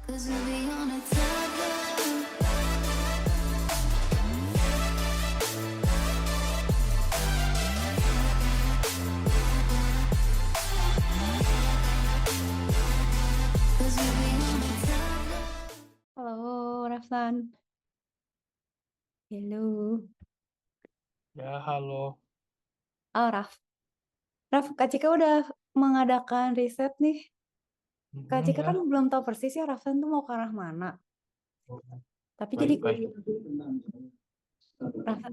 'Cause we'll be on a timeline. Cause we'll be on a timeline. Halo, Rafsan. Halo. Ya, halo. Oh, Raf, Kak Cika udah mengadakan riset nih. Kak Cika Ya. kan belum tahu persis ya Rafsan tuh mau ke arah mana. Tapi jadi Baik. Rafsan,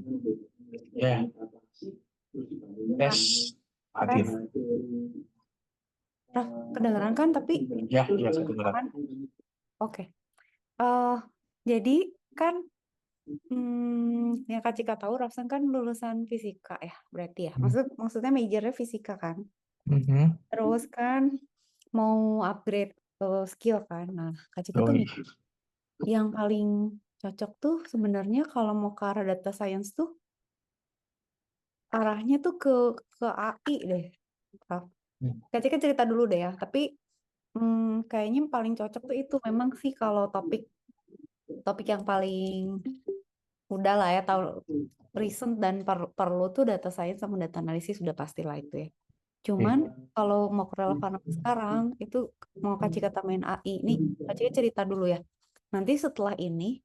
Ya, tes hadir. Raf, kedengeran kan? Tapi Ya, saya kedengaran. aman? Oke. Jadi kan yang Kak Cika tahu Rafsan kan lulusan fisika ya, berarti ya. Maksudnya majornya fisika kan. Terus kan mau upgrade skill kan. Nah, Kak Cika tuh Yoi. yang paling cocok tuh sebenarnya kalau mau ke arah data science tuh arahnya tuh ke AI deh, Raf. Kak Cika cerita dulu deh ya. Tapi kayaknya yang paling cocok tuh itu memang sih kalau topik yang paling udah lah ya tahu recent dan perlu tuh data science sama data analisis sudah pastilah itu ya. Cuman kalau mau relevan sama sekarang itu mau Kak Cika tambahin AI nih, Kak Cika cerita dulu ya. Nanti setelah ini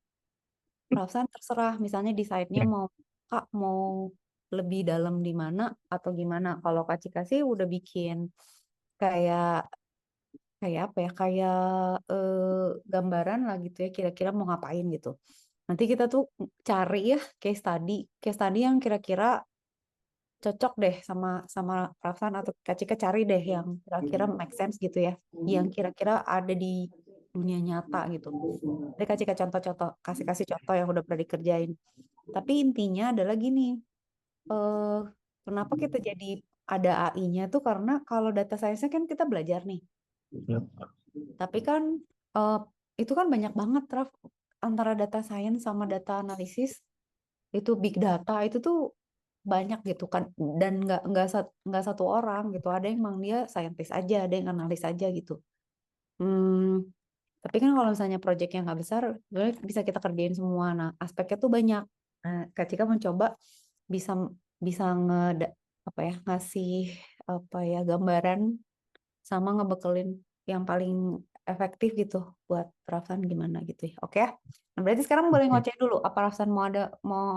Rafsan terserah misalnya desainnya mau Kak mau lebih dalam di mana atau gimana. Kalau Kak Cika sih udah bikin kayak kayak apa ya kayak gambaran lah gitu ya kira-kira mau ngapain gitu. Nanti kita tuh cari ya case study yang kira-kira cocok deh sama sama Rafsan atau Kak Cika cari deh yang kira-kira make sense gitu ya, yang kira-kira ada di dunia nyata gitu. Jadi Kak Cika contoh-contoh, kasih contoh yang udah pernah dikerjain. Tapi intinya adalah gini, eh, kenapa kita jadi ada AI-nya tuh karena kalau data science-nya kan kita belajar nih. Ya. Tapi kan eh, itu kan banyak banget, Raf, antara data science sama data analisis itu big data itu tuh banyak gitu kan dan nggak satu orang gitu. Ada yang emang dia scientist aja, ada yang analis aja gitu. Hmm, tapi kan kalau misalnya proyek yang nggak besar, sebenarnya bisa kita kerjain semua. Nah, aspeknya tuh banyak. Nah, Kak Cika mencoba bisa bisa apa ya ngasih apa ya gambaran sama ngebekelin yang paling efektif gitu buat Rafsan gimana gitu ya. Oke ya. Nah, berarti sekarang boleh ngoceh dulu. Apa Rafsan mau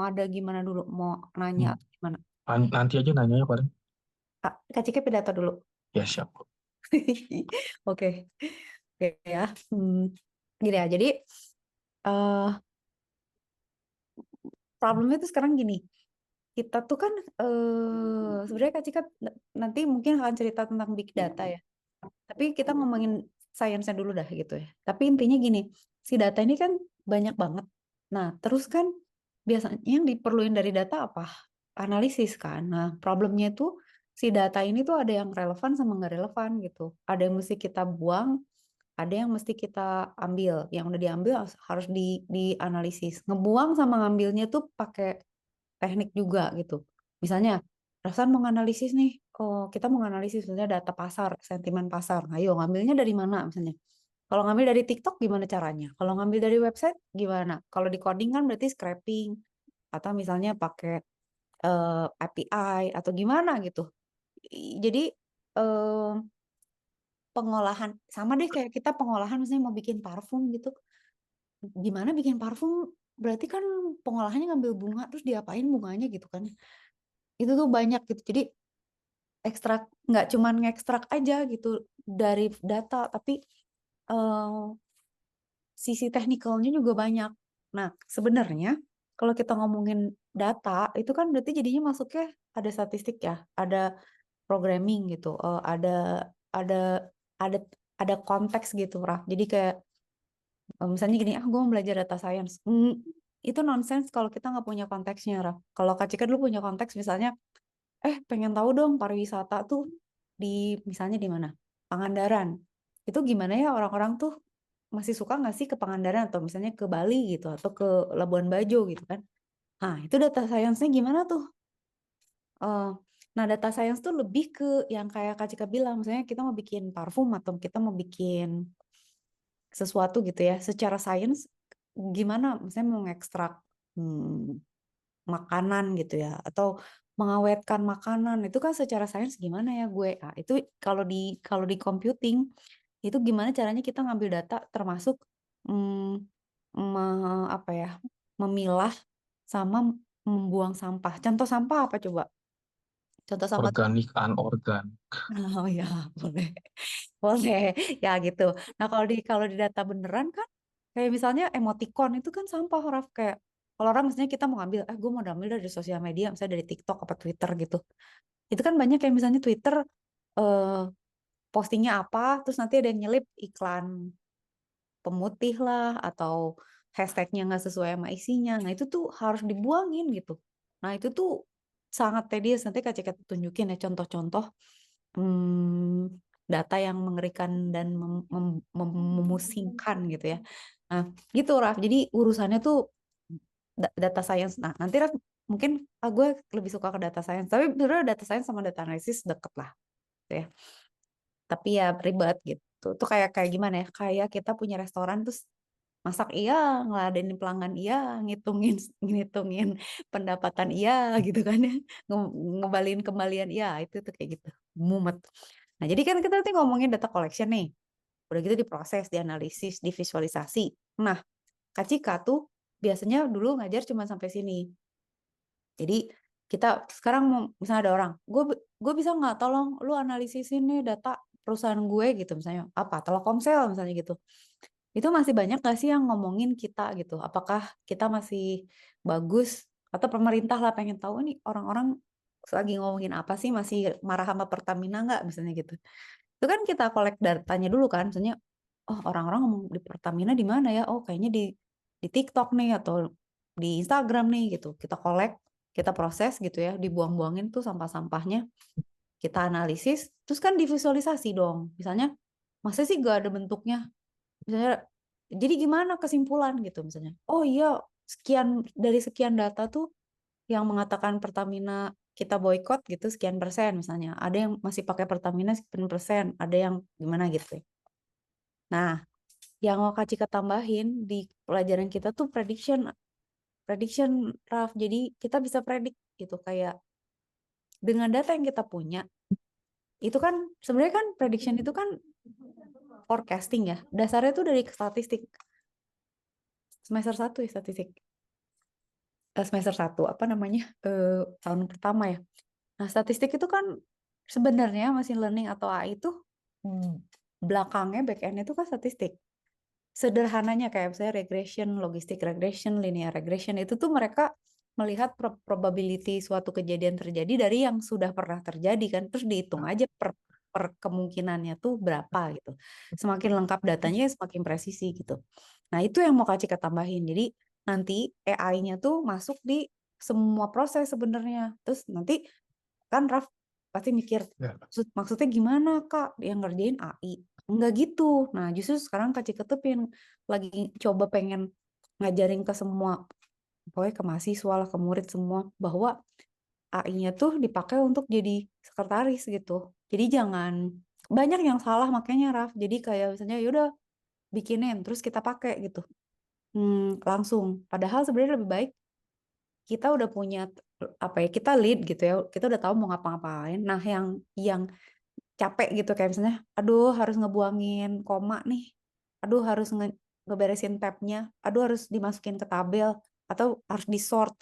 ada gimana dulu? Mau nanya atau gimana? Nanti aja nanyanya paling. Kak Cika pidato dulu. Ya, siap. Oke. Oke ya. Gini ya. Jadi eh problemnya tuh sekarang gini. Kita tuh kan sebenarnya Kak Cika nanti mungkin akan cerita tentang big data ya. Tapi kita ngomongin sainsnya dulu dah gitu ya. Tapi intinya gini, si data ini kan banyak banget. Nah, terus kan biasanya yang diperluin dari data apa? Analisis kan. Nah, problemnya itu si data ini tuh ada yang relevan sama nggak relevan gitu. Ada yang mesti kita buang, ada yang mesti kita ambil. Yang udah diambil harus dianalisis. Ngebuang sama ngambilnya tuh pakai teknik juga gitu. Misalnya, Rasan mau nganalisis nih, oh kita mau nganalisis misalnya data pasar, sentimen pasar. Ayo ngambilnya dari mana misalnya? Kalau ngambil dari TikTok gimana caranya? Kalau ngambil dari website gimana? Kalau di coding kan berarti scraping atau misalnya pakai API atau gimana gitu. Jadi eh, pengolahan sama deh kayak kita pengolahan misalnya mau bikin parfum gitu. Gimana bikin parfum? Berarti kan pengolahannya ngambil bunga terus diapain bunganya gitu kan. Itu tuh banyak gitu. Jadi ekstrak nggak cuman ngekstrak aja gitu dari data, tapi eh, sisi teknikalnya juga banyak. Nah, sebenarnya kalau kita ngomongin data itu kan berarti jadinya masuknya ada statistik ya, ada programming gitu, ada ada ada konteks gitu, Raf. Jadi kayak misalnya gini, gue mau belajar data science. Itu nonsense kalau kita nggak punya konteksnya, Raf. Kalau Kak Cika dulu punya konteks, misalnya pengen tahu dong pariwisata tuh di misalnya di mana? Pangandaran. Itu gimana ya orang-orang tuh masih suka nggak sih ke Pangandaran atau misalnya ke Bali gitu atau ke Labuan Bajo gitu kan? Nah, itu data science-nya gimana tuh? Eh, nah, data science tuh lebih ke yang kayak Kak Cika bilang, misalnya kita mau bikin parfum atau kita mau bikin sesuatu gitu ya, secara sains gimana misalnya mau ngekstrak makanan gitu ya, atau mengawetkan makanan itu kan secara sains gimana ya gue. Ah, itu kalau di computing itu gimana caranya kita ngambil data termasuk mm, apa ya, memilah sama membuang sampah. Contoh sampah apa coba? Contoh sampah tuh Organik, anorgan. oh ya boleh boleh ya gitu. Nah kalau di data beneran kan kayak misalnya emoticon itu kan sampah Raf, kayak kalau orang misalnya kita mau ngambil gue mau ambil dari sosial media misalnya dari TikTok apa Twitter gitu. Itu kan banyak kayak misalnya Twitter eh, postingnya apa terus nanti ada yang nyelip iklan pemutih lah atau hashtagnya nggak sesuai sama isinya. Nah itu tuh harus dibuangin gitu. Nah itu tuh sangat tedious. Nanti Kak Cika tunjukin ya contoh-contoh data yang mengerikan dan memusingkan gitu ya. Nah gitu Raf. Jadi urusannya tuh data science. Nah nanti Raf mungkin gue lebih suka ke data science. Tapi sebenarnya data science sama data analysis deket lah, gitu ya. Tapi ya ribet gitu. Tuh kayak kayak gimana ya? Kayak kita punya restoran terus masak iya, ngeladenin pelanggan iya, ngitungin ngitungin pendapatan iya gitu kan ya. Ngebaliin kembalian iya, itu tuh kayak gitu. Mumet. Nah, jadi kan kita nanti ngomongin data collection nih. Udah gitu diproses, dianalisis, divisualisasi. Nah, Kak Cika tuh biasanya dulu ngajar cuma sampai sini. Jadi kita sekarang misalnya ada orang, gue bisa nggak tolong lu analisisin nih data perusahaan gue gitu misalnya apa Telkomsel misalnya gitu. Itu masih banyak nggak sih yang ngomongin kita gitu? Apakah kita masih bagus atau pemerintah lah pengen tahu nih orang-orang lagi ngomongin apa sih, masih marah sama Pertamina nggak misalnya gitu. Itu kan kita kolek datanya dulu kan, misalnya oh orang-orang ngomong di Pertamina di mana ya? Oh kayaknya di TikTok nih atau di Instagram nih gitu. Kita kolek, kita proses gitu ya, dibuang-buangin tuh sampah-sampahnya, kita analisis, terus kan divisualisasi dong. Misalnya masa sih gak ada bentuknya? Misalnya jadi gimana kesimpulan gitu misalnya. Oh iya, sekian dari sekian data tuh yang mengatakan Pertamina kita boykot gitu sekian persen misalnya. Ada yang masih pakai Pertamina sekian persen, ada yang gimana gitu. Nah, yang mau Kak Cika tambahin di pelajaran kita tuh prediction, prediction Raf. Jadi kita bisa predik gitu kayak dengan data yang kita punya itu kan sebenarnya kan prediction itu kan forecasting ya. Dasarnya tuh dari statistik. Semester 1 ya statistik. Semester 1 apa namanya? Tahun pertama ya. Nah, statistik itu kan sebenarnya machine learning atau AI itu belakangnya back end itu kan statistik. Sederhananya kayak misalnya regression, logistic regression, linear regression itu tuh mereka melihat probability suatu kejadian terjadi dari yang sudah pernah terjadi kan, terus dihitung aja per kemungkinannya tuh berapa gitu. Semakin lengkap datanya semakin presisi gitu. Nah, itu yang mau Kak Cika tambahin. Jadi nanti AI-nya tuh masuk di semua proses sebenarnya. Terus nanti kan Raf pasti mikir, Ya. maksudnya gimana Kak yang ngerjain AI? Enggak gitu. Nah, justru sekarang Kak Cika tuh lagi coba pengen ngajarin ke semua, pokoknya ke mahasiswa lah, ke murid semua, bahwa AI-nya tuh dipakai untuk jadi sekretaris gitu. Jadi jangan, banyak yang salah makanya Raf. Jadi kayak misalnya yaudah bikinin, terus kita pakai gitu. Langsung. Padahal sebenarnya lebih baik kita udah punya apa ya, kita lead gitu ya, kita udah tahu mau ngapa-ngapain. Nah, yang capek gitu kayak misalnya aduh harus ngebuangin koma nih, aduh harus ngeberesin tabnya, aduh harus dimasukin ke tabel atau harus di sort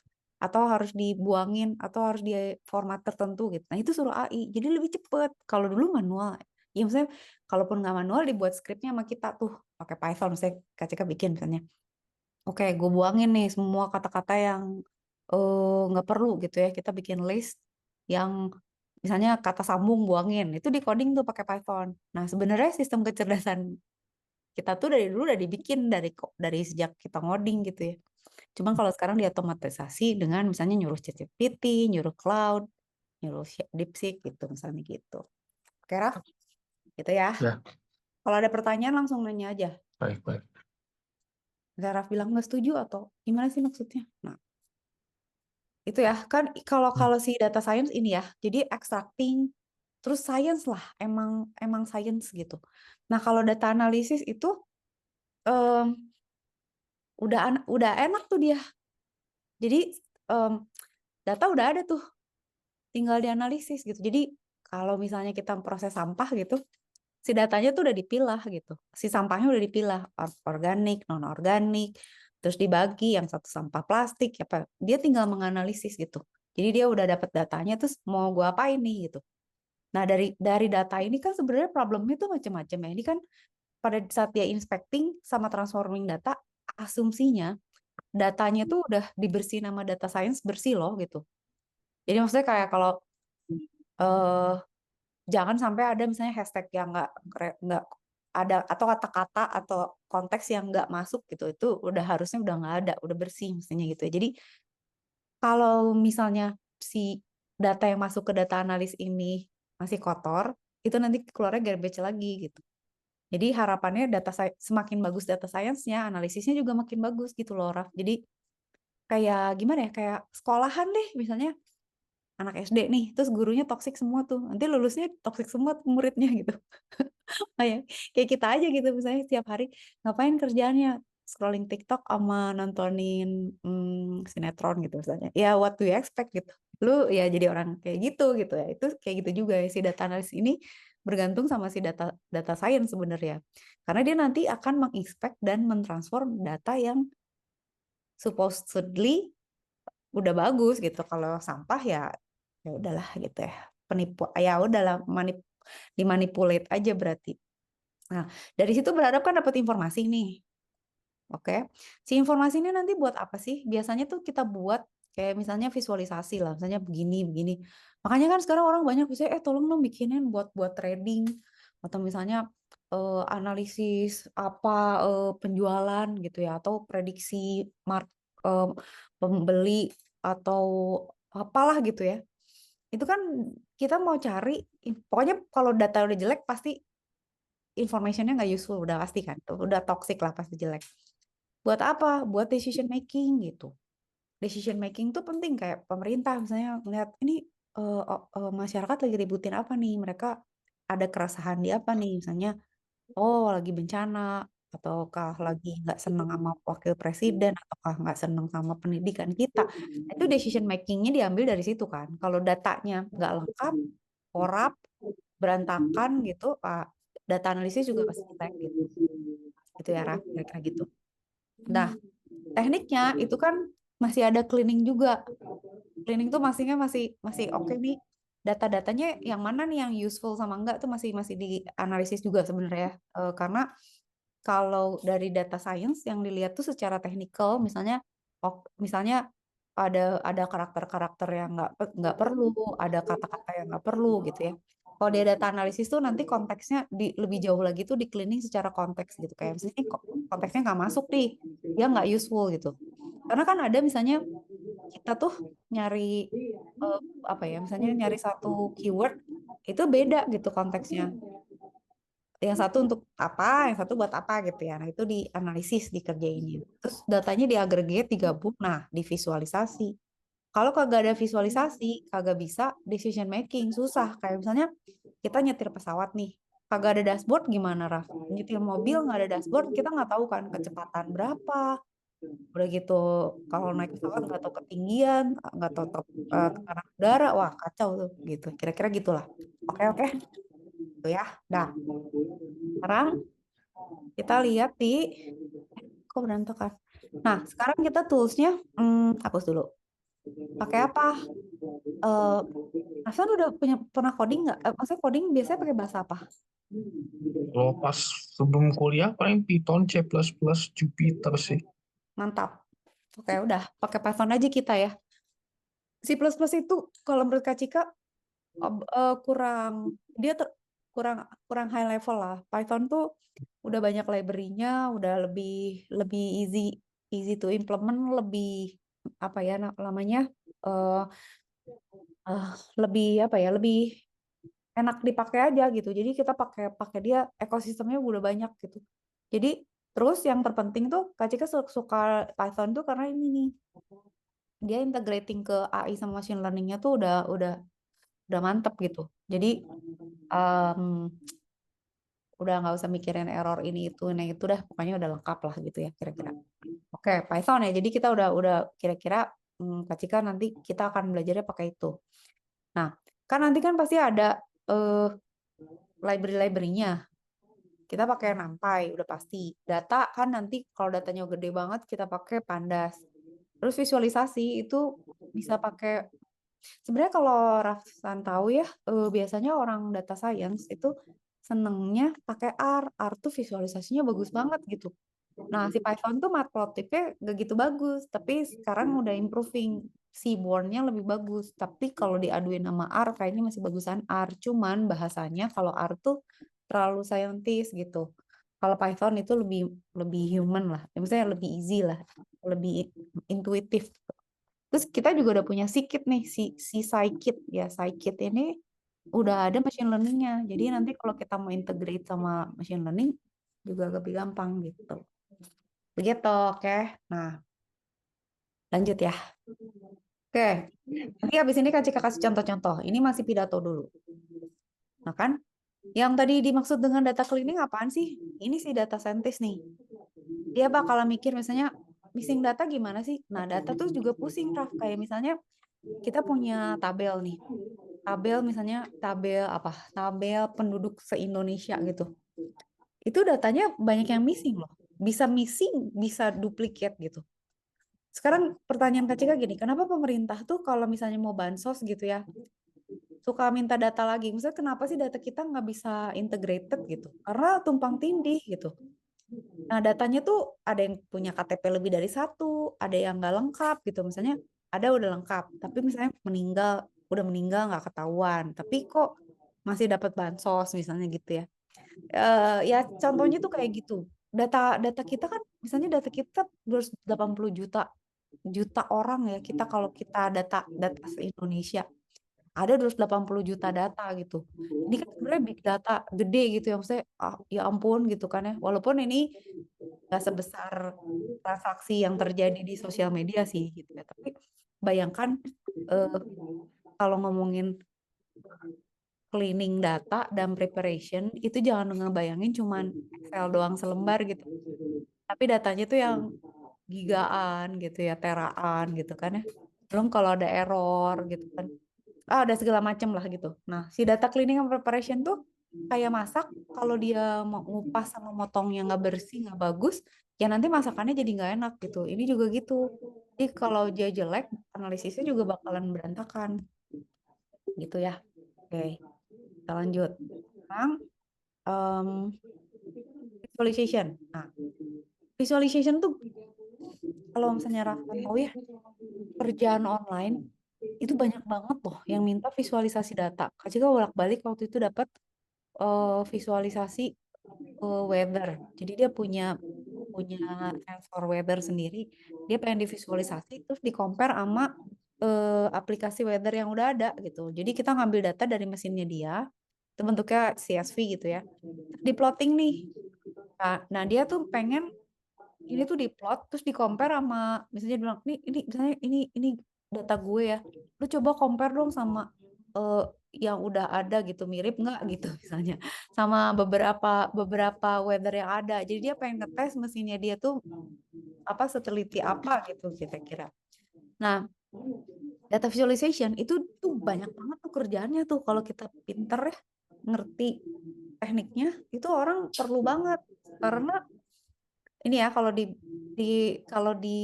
atau harus dibuangin atau harus di format tertentu gitu. Nah itu suruh AI jadi lebih cepet. Kalau dulu manual ya, misalnya kalaupun nggak manual dibuat skripnya sama kita tuh pakai Python, misalnya KCK bikin misalnya oke gue buangin nih semua kata-kata yang nggak perlu gitu ya, kita bikin list yang misalnya kata sambung buangin, itu di coding tuh pakai Python. Nah, sebenarnya sistem kecerdasan kita tuh dari dulu udah dibikin dari sejak kita ngoding gitu ya. Cuma kalau sekarang diotomatisasi dengan misalnya nyuruh ChatGPT, nyuruh Cloud, nyuruh DeepSeek gitu misalnya gitu. Oke, Raf? Gitu ya. Ya, Kalau ada pertanyaan langsung nanya aja. baik, baik. Misalnya Raf bilang nggak setuju atau gimana sih maksudnya? Nah, itu ya kan kalau Hmm. kalau si data science ini ya, jadi extracting terus science lah, emang emang science gitu. Nah, kalau data analisis itu udah enak tuh dia. Jadi data udah ada tuh, tinggal dianalisis gitu. Jadi kalau misalnya kita proses sampah gitu, si datanya tuh udah dipilah gitu. Si sampahnya udah dipilah, organik, non organik, terus dibagi, yang satu sampah plastik, apa. Dia tinggal menganalisis gitu. Jadi dia udah dapat datanya, terus mau gua apain nih gitu. Nah, dari data ini kan sebenarnya problemnya tuh macam-macam ya. Ini kan pada saat dia inspecting sama transforming data, asumsinya datanya tuh udah dibersihin sama data science, bersih loh gitu. Jadi maksudnya kayak kalau eh jangan sampai ada misalnya hashtag yang nggak ada, atau kata-kata atau konteks yang nggak masuk gitu, itu harusnya udah nggak ada, udah bersih mestinya gitu ya. Jadi kalau misalnya si data yang masuk ke data analis ini masih kotor, itu nanti keluarnya garbage lagi gitu. Jadi harapannya semakin bagus data science-nya, analisisnya juga makin bagus gitu loh, Raf. Jadi kayak gimana ya, kayak sekolahan deh misalnya, anak SD nih, terus gurunya toksik semua tuh, nanti lulusnya toksik semua tuh muridnya gitu. Kayak kita aja gitu, misalnya setiap hari ngapain kerjaannya, scrolling TikTok sama nontonin sinetron gitu misalnya. Ya what do you expect gitu. Lu ya jadi orang kayak gitu ya. Itu kayak gitu juga ya, si data analis ini bergantung sama si data science sebenarnya. Karena dia nanti akan menginspect dan mentransform data yang supposedly udah bagus gitu. Kalau sampah ya udahlah gitu ya. Penipu ya udahlah, dimanipulate aja berarti. Nah, dari situ berharap kan dapat informasi nih. Oke. Si informasi ini nanti buat apa sih? Biasanya tuh kita buat kayak misalnya visualisasi lah, misalnya begini, begini. Makanya kan sekarang orang banyak bisa, tolong dong bikinin buat trading, atau misalnya analisis apa penjualan gitu ya, atau prediksi pembeli atau apalah gitu ya. Itu kan kita mau cari, pokoknya kalau data udah jelek pasti informationnya nggak useful, udah pasti kan, udah toxic lah, pasti jelek. Buat apa? Buat decision making gitu. Decision making tuh penting, kayak pemerintah misalnya melihat ini masyarakat lagi ributin apa nih, mereka ada keresahan di apa nih, misalnya lagi bencana, ataukah lagi nggak seneng sama wakil presiden, ataukah nggak seneng sama pendidikan kita. Itu decision makingnya diambil dari situ kan. Kalau datanya nggak lengkap, korup, berantakan gitu, data analisis juga pasti jelek gitu. Gitu ya, Raf, kira-kira gitu. Nah, tekniknya itu kan masih ada cleaning juga. Cleaning tuh masih oke nih. Data-datanya yang mana nih yang useful sama enggak tuh masih dianalisis juga sebenarnya. Karena kalau dari data science yang dilihat tuh secara teknikal, misalnya misalnya ada karakter-karakter yang nggak perlu, ada kata-kata yang nggak perlu gitu ya. Kalau dia data analisis tuh nanti konteksnya lebih jauh lagi tuh di cleaning secara konteks gitu, kayak misalnya konteksnya nggak masuk nih, dia nggak useful gitu. Karena kan ada misalnya kita tuh nyari apa ya, misalnya nyari satu keyword itu beda gitu konteksnya. Yang satu untuk apa, yang satu buat apa gitu ya. Nah, itu dianalisis, dikerjainnya. Terus datanya diagregate, digabung, nah divisualisasi. Kalau kagak ada visualisasi, kagak bisa decision making, susah. Kayak misalnya kita nyetir pesawat nih, kagak ada dashboard gimana, Raf? Nyetir mobil nggak ada dashboard, kita nggak tahu kan kecepatan berapa. Udah gitu, kalau naik pesawat nggak tahu ketinggian, nggak tahu tekanan udara, wah kacau tuh gitu. Kira-kira gitulah. Oke, tuh ya. Nah, sekarang kita lihat kok berantakan. Nah, sekarang kita toolsnya, hapus dulu. Pakai apa? Hasan udah pernah coding nggak? Maksudnya coding biasanya pakai bahasa apa? Kalau pas sebelum kuliah paling Python, C++, Jupyter sih. Mantap. Oke, udah pakai Python aja kita ya. C++ itu kalau menurut Kak Cika kurang high level lah. Python tuh udah banyak library-nya, udah lebih easy to implement, lebih apa ya namanya lebih apa ya, lebih enak dipakai aja gitu. Jadi kita pakai dia, ekosistemnya udah banyak gitu. Jadi terus yang terpenting tuh Kak Cika suka Python tuh karena ini nih, dia integrating ke AI sama machine learning-nya tuh udah mantep gitu. Jadi udah nggak usah mikirin error ini itu, nah itu dah pokoknya udah lengkap lah gitu ya kira-kira. Oke, Python ya. Jadi kita udah kira-kira Kak Cika nanti kita akan belajarnya pakai itu. Nah, kan nanti kan pasti ada library-library-nya. Kita pakai NumPy udah pasti. Data kan nanti kalau datanya gede banget kita pakai Pandas. Terus visualisasi itu bisa pakai. Sebenarnya kalau Rafsan tahu ya, biasanya orang data science itu senengnya pakai R. R tuh visualisasinya bagus banget gitu. Nah, si Python tuh matplotlibnya gak gitu bagus, tapi sekarang udah improving. Seaborn-nya lebih bagus, tapi kalau diaduin sama R kayaknya masih bagusan R. Cuman bahasanya kalau R tuh terlalu scientist gitu. Kalau Python itu lebih lebih human lah, ya, maksudnya lebih easy lah, lebih intuitif. Terus kita juga udah punya Scikit nih, si Scikit ya, Scikit ini udah ada machine learning-nya. Jadi nanti kalau kita mau integrate sama machine learning juga lebih gampang gitu. Begitu, oke. Nah, lanjut ya. Oke, nanti habis ini Kak Cika kasih contoh-contoh. Ini masih pidato dulu. Nah kan, yang tadi dimaksud dengan data cleaning apaan sih? Ini sih data scientist nih. Dia bakalan mikir misalnya, missing data gimana sih? Nah, data tuh juga pusing, Raf. Kayak misalnya kita punya tabel nih. Tabel misalnya, tabel apa? Tabel penduduk se-Indonesia gitu. Itu datanya banyak yang missing loh. Bisa missing, bisa duplicate gitu. Sekarang pertanyaan Kak Cika gini, kenapa pemerintah tuh kalau misalnya mau bansos gitu ya, suka minta data lagi? Misalnya kenapa sih data kita nggak bisa integrated gitu? Karena tumpang tindih gitu. Nah datanya tuh ada yang punya KTP lebih dari satu, ada yang nggak lengkap gitu. Misalnya ada udah lengkap, tapi misalnya udah meninggal nggak ketahuan, tapi kok masih dapat bansos misalnya gitu ya. Ya contohnya tuh kayak gitu. Data kita kan misalnya data kita 280 juta orang ya, kita kalau kita data se-Indonesia ada 280 juta data gitu. Ini kan sebenarnya big data gede gitu ya, maksudnya ya ampun gitu kan ya. Walaupun ini nggak sebesar transaksi yang terjadi di sosial media sih gitu ya. Tapi bayangkan kalau ngomongin cleaning data dan preparation itu jangan ngebayangin cuman Excel doang selembar gitu. Tapi datanya tuh yang gigaan gitu ya, teraan gitu kan ya. Belum kalau ada error gitu kan. Ada segala macam lah gitu. Nah, si data cleaning and preparation tuh kayak masak, kalau dia mau ngupas sama motong yang nggak bersih, nggak bagus, ya nanti masakannya jadi nggak enak gitu. Ini juga gitu. Jadi kalau dia jelek, analisisnya juga bakalan berantakan. Gitu ya. Oke, kita lanjut. Sekarang visualization. Nah, visualization tuh kalau misalnya Rafa tahu ya, kerjaan online itu banyak banget loh yang minta visualisasi data. Kak Cika bolak-balik waktu itu dapat visualisasi weather. Jadi dia punya sensor weather sendiri. Dia pengen divisualisasi terus di-compare sama aplikasi weather yang udah ada gitu. Jadi kita ngambil data dari mesinnya dia, itu bentuknya CSV gitu ya. Di plotting nih. Nah, dia tuh pengen ini tuh diplot terus di-compare sama misalnya dia bilang ini misalnya ini data gue ya. Lu coba compare dong sama yang udah ada gitu, mirip nggak gitu misalnya sama beberapa weather yang ada. Jadi dia pengen ngetes mesinnya dia tuh apa seteliti apa gitu kira-kira. Nah, data visualization itu tuh banyak banget tuh kerjaannya tuh kalau kita pinter ya ngerti tekniknya itu orang perlu banget karena ini ya kalau di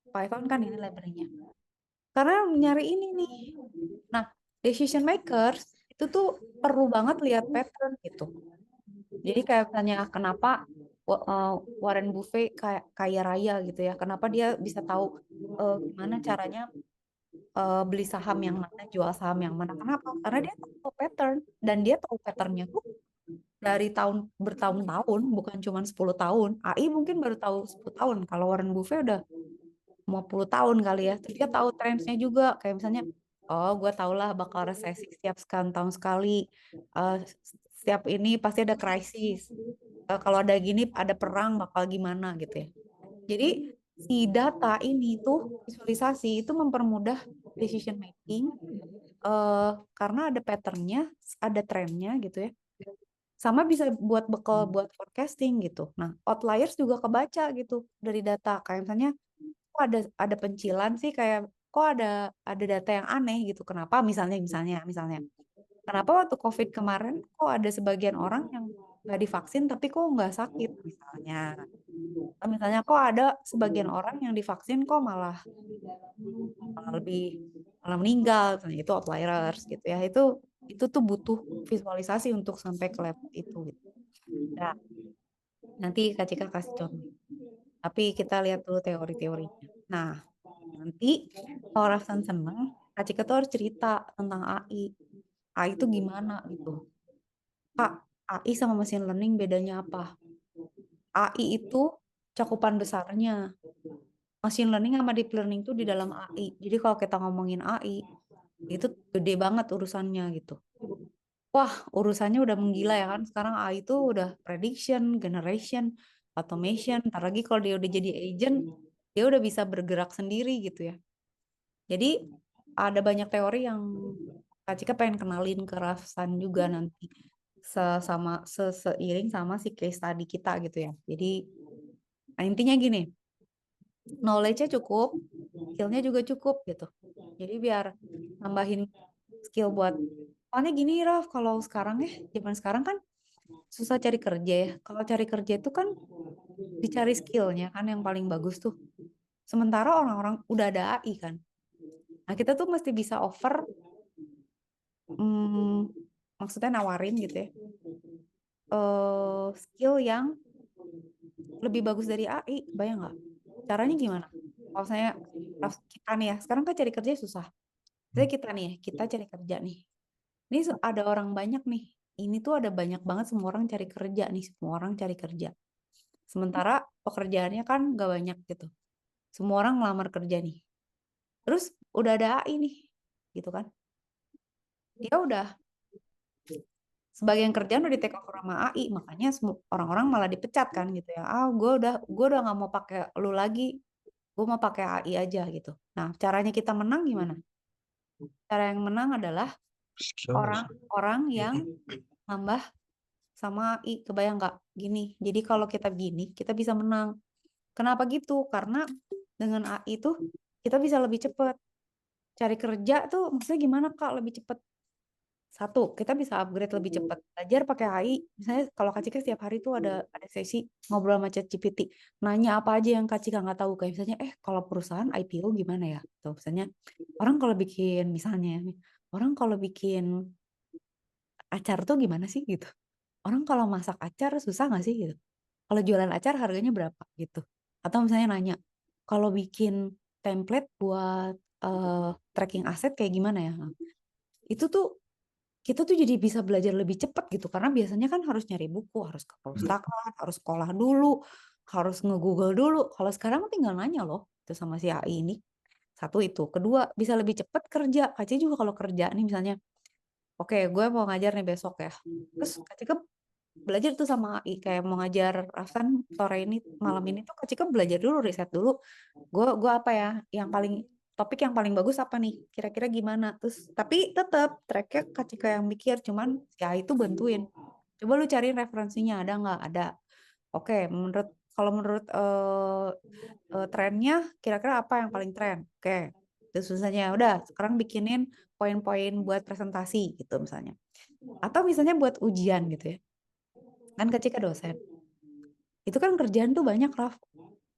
Python kan ini library-nya. Karena nyari ini nih. Nah, decision makers itu tuh perlu banget lihat pattern gitu. Jadi kayak tanya kenapa Warren Buffett kayak kaya raya gitu ya. Kenapa dia bisa tahu gimana caranya beli saham yang mana, jual saham yang mana. Kenapa? Karena dia tahu pattern dan dia tahu patternnya tuh dari bertahun-tahun, bukan cuma 10 tahun. AI mungkin baru tahu 10 tahun. Kalau Warren Buffett udah 50 tahun kali ya. Terus dia tahu trendsnya juga. Kayak misalnya, oh gue tau lah bakal resesi setiap sekian tahun sekali. Setiap ini pasti ada krisis. Kalau ada gini, ada perang, bakal gimana gitu ya. Jadi si data ini tuh, visualisasi itu mempermudah decision making. Karena ada patternnya, ada trennya gitu ya. sama bisa buat bekal buat forecasting gitu. Nah, outliers juga kebaca gitu dari data. Kayak misalnya, kok ada pencilan sih, kayak kok ada data yang aneh gitu. Kenapa? Misalnya, kenapa waktu COVID kemarin kok ada sebagian orang yang nggak divaksin tapi kok nggak sakit misalnya. Atau misalnya kok ada sebagian orang yang divaksin kok malah malah meninggal, misalnya itu outliers gitu ya. Itu tuh butuh visualisasi untuk sampai ke level itu gitu. Nah, nanti Kak Cika kasih contoh. Tapi kita lihat dulu teori-teorinya. Nah, nanti kalau Rafsan seneng, Kak Cika tuh harus cerita tentang AI. AI itu gimana gitu. Kak, AI sama machine learning bedanya apa? AI itu cakupan besarnya. Machine learning sama deep learning itu di dalam AI. Jadi kalau kita ngomongin AI, itu gede banget urusannya gitu. Wah, urusannya udah menggila ya kan. Sekarang AI itu udah prediction, generation, automation. Ntar lagi kalau dia udah jadi agent, dia udah bisa bergerak sendiri gitu ya. Jadi ada banyak teori yang Kak Cika pengen kenalin ke Rafsan juga nanti. Seiring sama si case study kita gitu ya. Jadi intinya gini, knowledge-nya cukup, skill-nya juga cukup gitu. Jadi biar nambahin skill buat, soalnya gini Raf, kalau sekarang zaman sekarang kan susah cari kerja ya. Kalau cari kerja itu kan dicari skillnya kan yang paling bagus tuh. Sementara orang-orang udah ada AI kan. Nah kita tuh mesti bisa offer, maksudnya nawarin gitu ya, skill yang lebih bagus dari AI, bayang nggak? Caranya gimana? Kalau saya kita nih ya, sekarang kan cari kerja susah. Jadi kita nih ya, kita cari kerja nih. Ini ada orang banyak nih. Ini tuh ada banyak banget semua orang cari kerja nih, semua orang cari kerja. Sementara pekerjaannya kan nggak banyak gitu. Semua orang ngelamar kerja nih. Terus udah ada AI nih, gitu kan? Dia udah sebagian kerjaan udah di take over sama AI, makanya orang-orang malah dipecat kan gitu ya. Gue udah nggak mau pakai lu lagi, gue mau pakai AI aja gitu. Nah, caranya kita menang gimana? Cara yang menang adalah Skill. orang-orang yang nambah sama AI, kebayang nggak? Gini, jadi kalau kita gini, kita bisa menang. Kenapa gitu? Karena dengan AI tuh kita bisa lebih cepat. Cari kerja tuh maksudnya gimana Kak lebih cepat? Satu, kita bisa upgrade lebih cepat. Belajar pakai AI. Misalnya kalau Kak Cika setiap hari tuh ada sesi ngobrol sama ChatGPT. Nanya apa aja yang Kak Cika nggak tahu. Kayak misalnya, kalau perusahaan IPO gimana ya? Tuh, misalnya, orang kalau bikin, misalnya, orang kalau bikin acar tuh gimana sih gitu? Orang kalau masak acar susah nggak sih gitu? Kalau jualan acar harganya berapa gitu? Atau misalnya nanya, kalau bikin template buat tracking aset kayak gimana ya? Nah, itu tuh kita tuh jadi bisa belajar lebih cepat gitu karena biasanya kan harus nyari buku, harus ke perpustakaan, harus sekolah dulu, harus nge-Google dulu. Kalau sekarang tinggal nanya loh itu sama si AI ini. Satu itu, kedua bisa lebih cepat kerja. Kaci juga kalau kerja nih misalnya, oke, gue mau ngajar nih besok ya. Terus Kaci belajar tuh sama AI kayak mau ngajar Rafsan sore ini malam ini tuh Kak Cika belajar dulu, riset dulu. Gue apa ya yang paling topik yang paling bagus apa nih? Kira-kira gimana? Terus tapi tetap tracknya Kak Cika yang mikir, cuman si AI itu bantuin. Coba lu cari referensinya ada nggak? Ada. Oke, kalau menurut trennya kira-kira apa yang paling tren? Oke. Terus misalnya udah sekarang bikinin poin-poin buat presentasi gitu misalnya. Atau misalnya buat ujian gitu ya. Kan Kak Cika dosen. Itu kan kerjaan tuh banyak, Raf.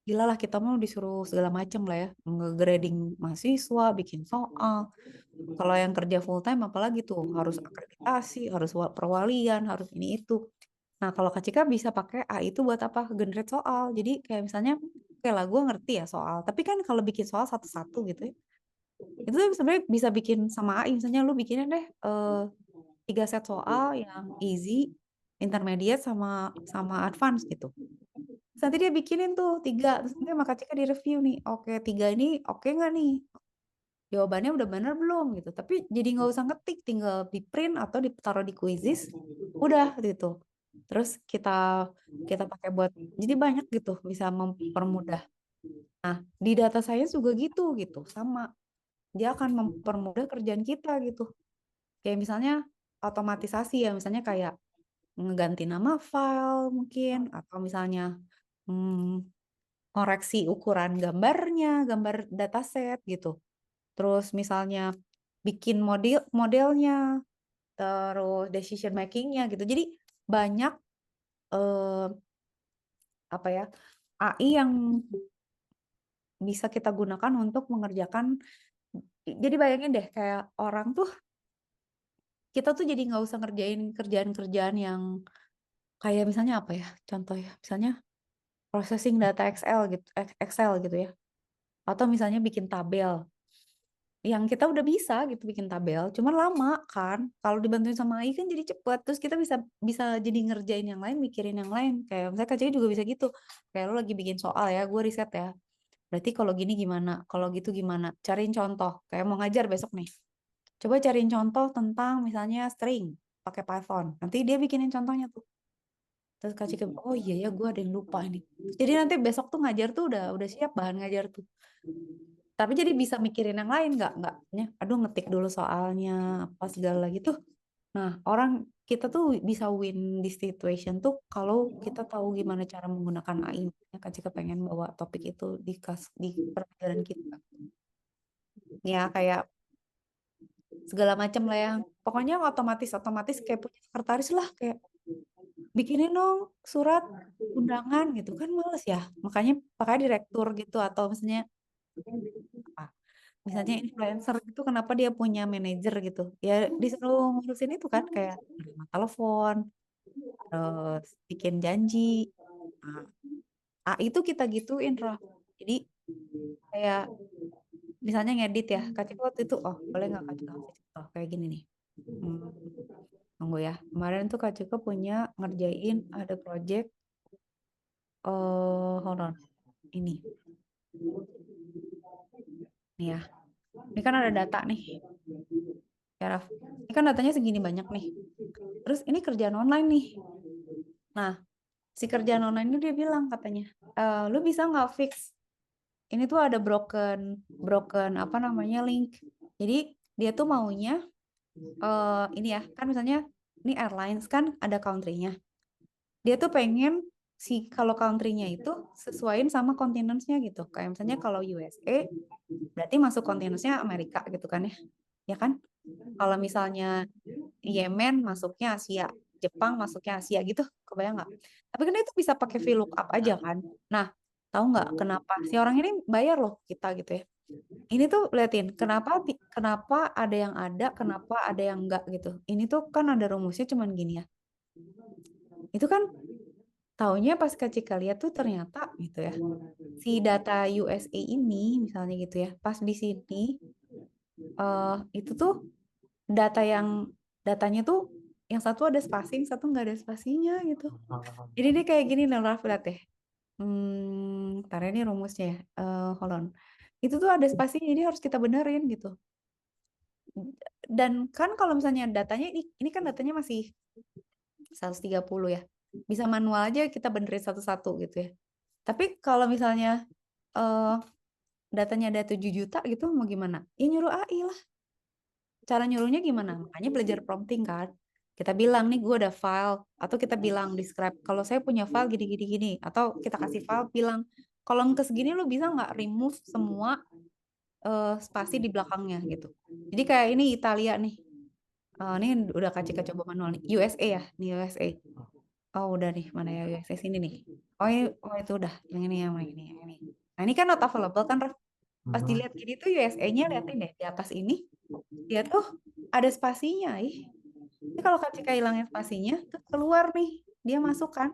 Gila lah kita mau disuruh segala macam lah ya. Nge-grading mahasiswa, bikin soal. Kalau yang kerja full time apalagi tuh harus akreditasi, harus perwalian, harus ini itu. Nah, kalau Kak Cika bisa pakai AI itu buat apa? Generate soal. Jadi kayak misalnya, oke lah gue ngerti ya soal. Tapi kan kalau bikin soal satu-satu gitu ya, itu tuh sebenarnya bisa bikin sama AI. Misalnya lu bikinin deh 3 set soal yang easy, intermediate sama sama advance gitu. Terus nanti dia bikinin tuh 3, terus nanti sama Kak Cika di review nih. Oke, 3 ini oke nggak nih? Jawabannya udah bener belum gitu. Tapi jadi nggak usah ngetik, tinggal di print atau ditaruh di Quizzes, udah gitu. Terus kita pakai buat, jadi banyak gitu bisa mempermudah. Nah, di data science juga gitu sama. Dia akan mempermudah kerjaan kita gitu. Kayak misalnya otomatisasi ya, misalnya kayak ngeganti nama file mungkin, atau misalnya koreksi ukuran gambarnya, gambar dataset gitu. Terus misalnya bikin modelnya, terus decision makingnya gitu. Jadi banyak apa ya, AI yang bisa kita gunakan untuk mengerjakan. Jadi bayangin deh, kayak orang tuh, kita tuh jadi nggak usah ngerjain kerjaan-kerjaan yang kayak misalnya apa ya, contoh ya, misalnya processing data Excel gitu ya, atau misalnya bikin tabel. Yang kita udah bisa gitu bikin tabel, cuman lama kan. Kalau dibantuin sama AI kan jadi cepet. Terus kita bisa bisa jadi ngerjain yang lain, mikirin yang lain. Kayak misalnya KCI juga bisa gitu. Kayak lo lagi bikin soal ya, gue riset ya. Berarti kalau gini gimana? Kalau gitu gimana? Cariin contoh. Kayak mau ngajar besok nih. Coba cariin contoh tentang misalnya string pakai Python. Nanti dia bikinin contohnya tuh. Terus Kak Cika, oh iya ya, gue ada yang lupa ini. Jadi nanti besok tuh ngajar tuh udah siap bahan ngajar tuh. Tapi jadi bisa mikirin yang lain, nggaknya aduh ngetik dulu soalnya apa segala gitu. Nah, kita tuh bisa win di situation tuh kalau kita tahu gimana cara menggunakan AI. Makanya Kak Cika pengen bawa topik itu di pelajaran kita. Ya kayak segala macam lah, yang pokoknya otomatis kayak punya sekretaris lah, kayak bikinin dong surat undangan gitu kan, males ya. Makanya pakai direktur gitu, atau misalnya apa, misalnya influencer gitu, kenapa dia punya manajer gitu ya, disuruh ngurusin itu kan, kayak nerima telepon, terus bikin janji. Nah, itu kita gituin, Raf. Jadi kayak misalnya ngedit ya, Kak Cika waktu itu, oh boleh nggak Kak Cika kasih contoh kayak gini nih. Hmm, tunggu ya, kemarin tuh Kak Cika punya ngerjain ada project, hold on, ini nih ya, ini kan ada data nih ya Raf, ini kan datanya segini banyak nih, terus ini kerjaan online nih. Nah, si kerjaan online ini dia bilang katanya, lu bisa nggak fix ini tuh ada broken broken apa namanya link. Jadi dia tuh maunya ini ya, kan misalnya ini airlines kan ada country-nya. Dia tuh pengen kalau country-nya itu sesuaiin sama continents-nya gitu. Kayak misalnya kalau USA berarti masuk continents-nya Amerika gitu kan ya. Ya kan? Kalau misalnya Yemen masuknya Asia, Jepang masuknya Asia gitu, kebayang nggak? Tapi kan itu bisa pakai VLOOKUP aja kan. Nah, tahu nggak kenapa si orang ini bayar loh kita gitu ya. Ini tuh liatin kenapa ada yang ada, kenapa ada yang enggak gitu. Ini tuh kan ada rumusnya cuman gini ya. Itu kan taunya pas Kak Cika lihat tuh ternyata gitu ya. Si data USA ini misalnya gitu ya, pas di sini itu tuh datanya tuh yang satu ada spasi, yang satu nggak ada spasinya gitu. Jadi dia kayak gini nih, Raf, lihat deh. Ntar ini rumusnya ya. Hold on. Itu tuh ada spasi, jadi harus kita benerin gitu. Dan kan kalau misalnya datanya ini kan datanya masih 130 ya. Bisa manual aja kita benerin satu-satu gitu ya. Tapi kalau misalnya datanya ada 7 juta gitu mau gimana? Ya nyuruh AI lah. Cara nyuruhnya gimana? Makanya belajar prompting kan. Kita bilang nih gue ada file, atau kita bilang describe kalau saya punya file gini gini, atau kita kasih file bilang kolom ke segini lu bisa nggak remove semua spasi di belakangnya gitu. Jadi kayak ini Italia nih. Ini udah Kak coba manual nih. USA ya, nih USA. Oh udah nih, mana ya USA sini nih. Oh itu udah, yang ini yang ini yang ini. Nah ini kan not available kan, Raf? Pas dilihat gini tuh USA-nya, liatin deh di atas ini. Lihat, oh ada spasinya. Ini kalau Kak Cika hilangin spasinya, tuh keluar nih. Dia masuk kan,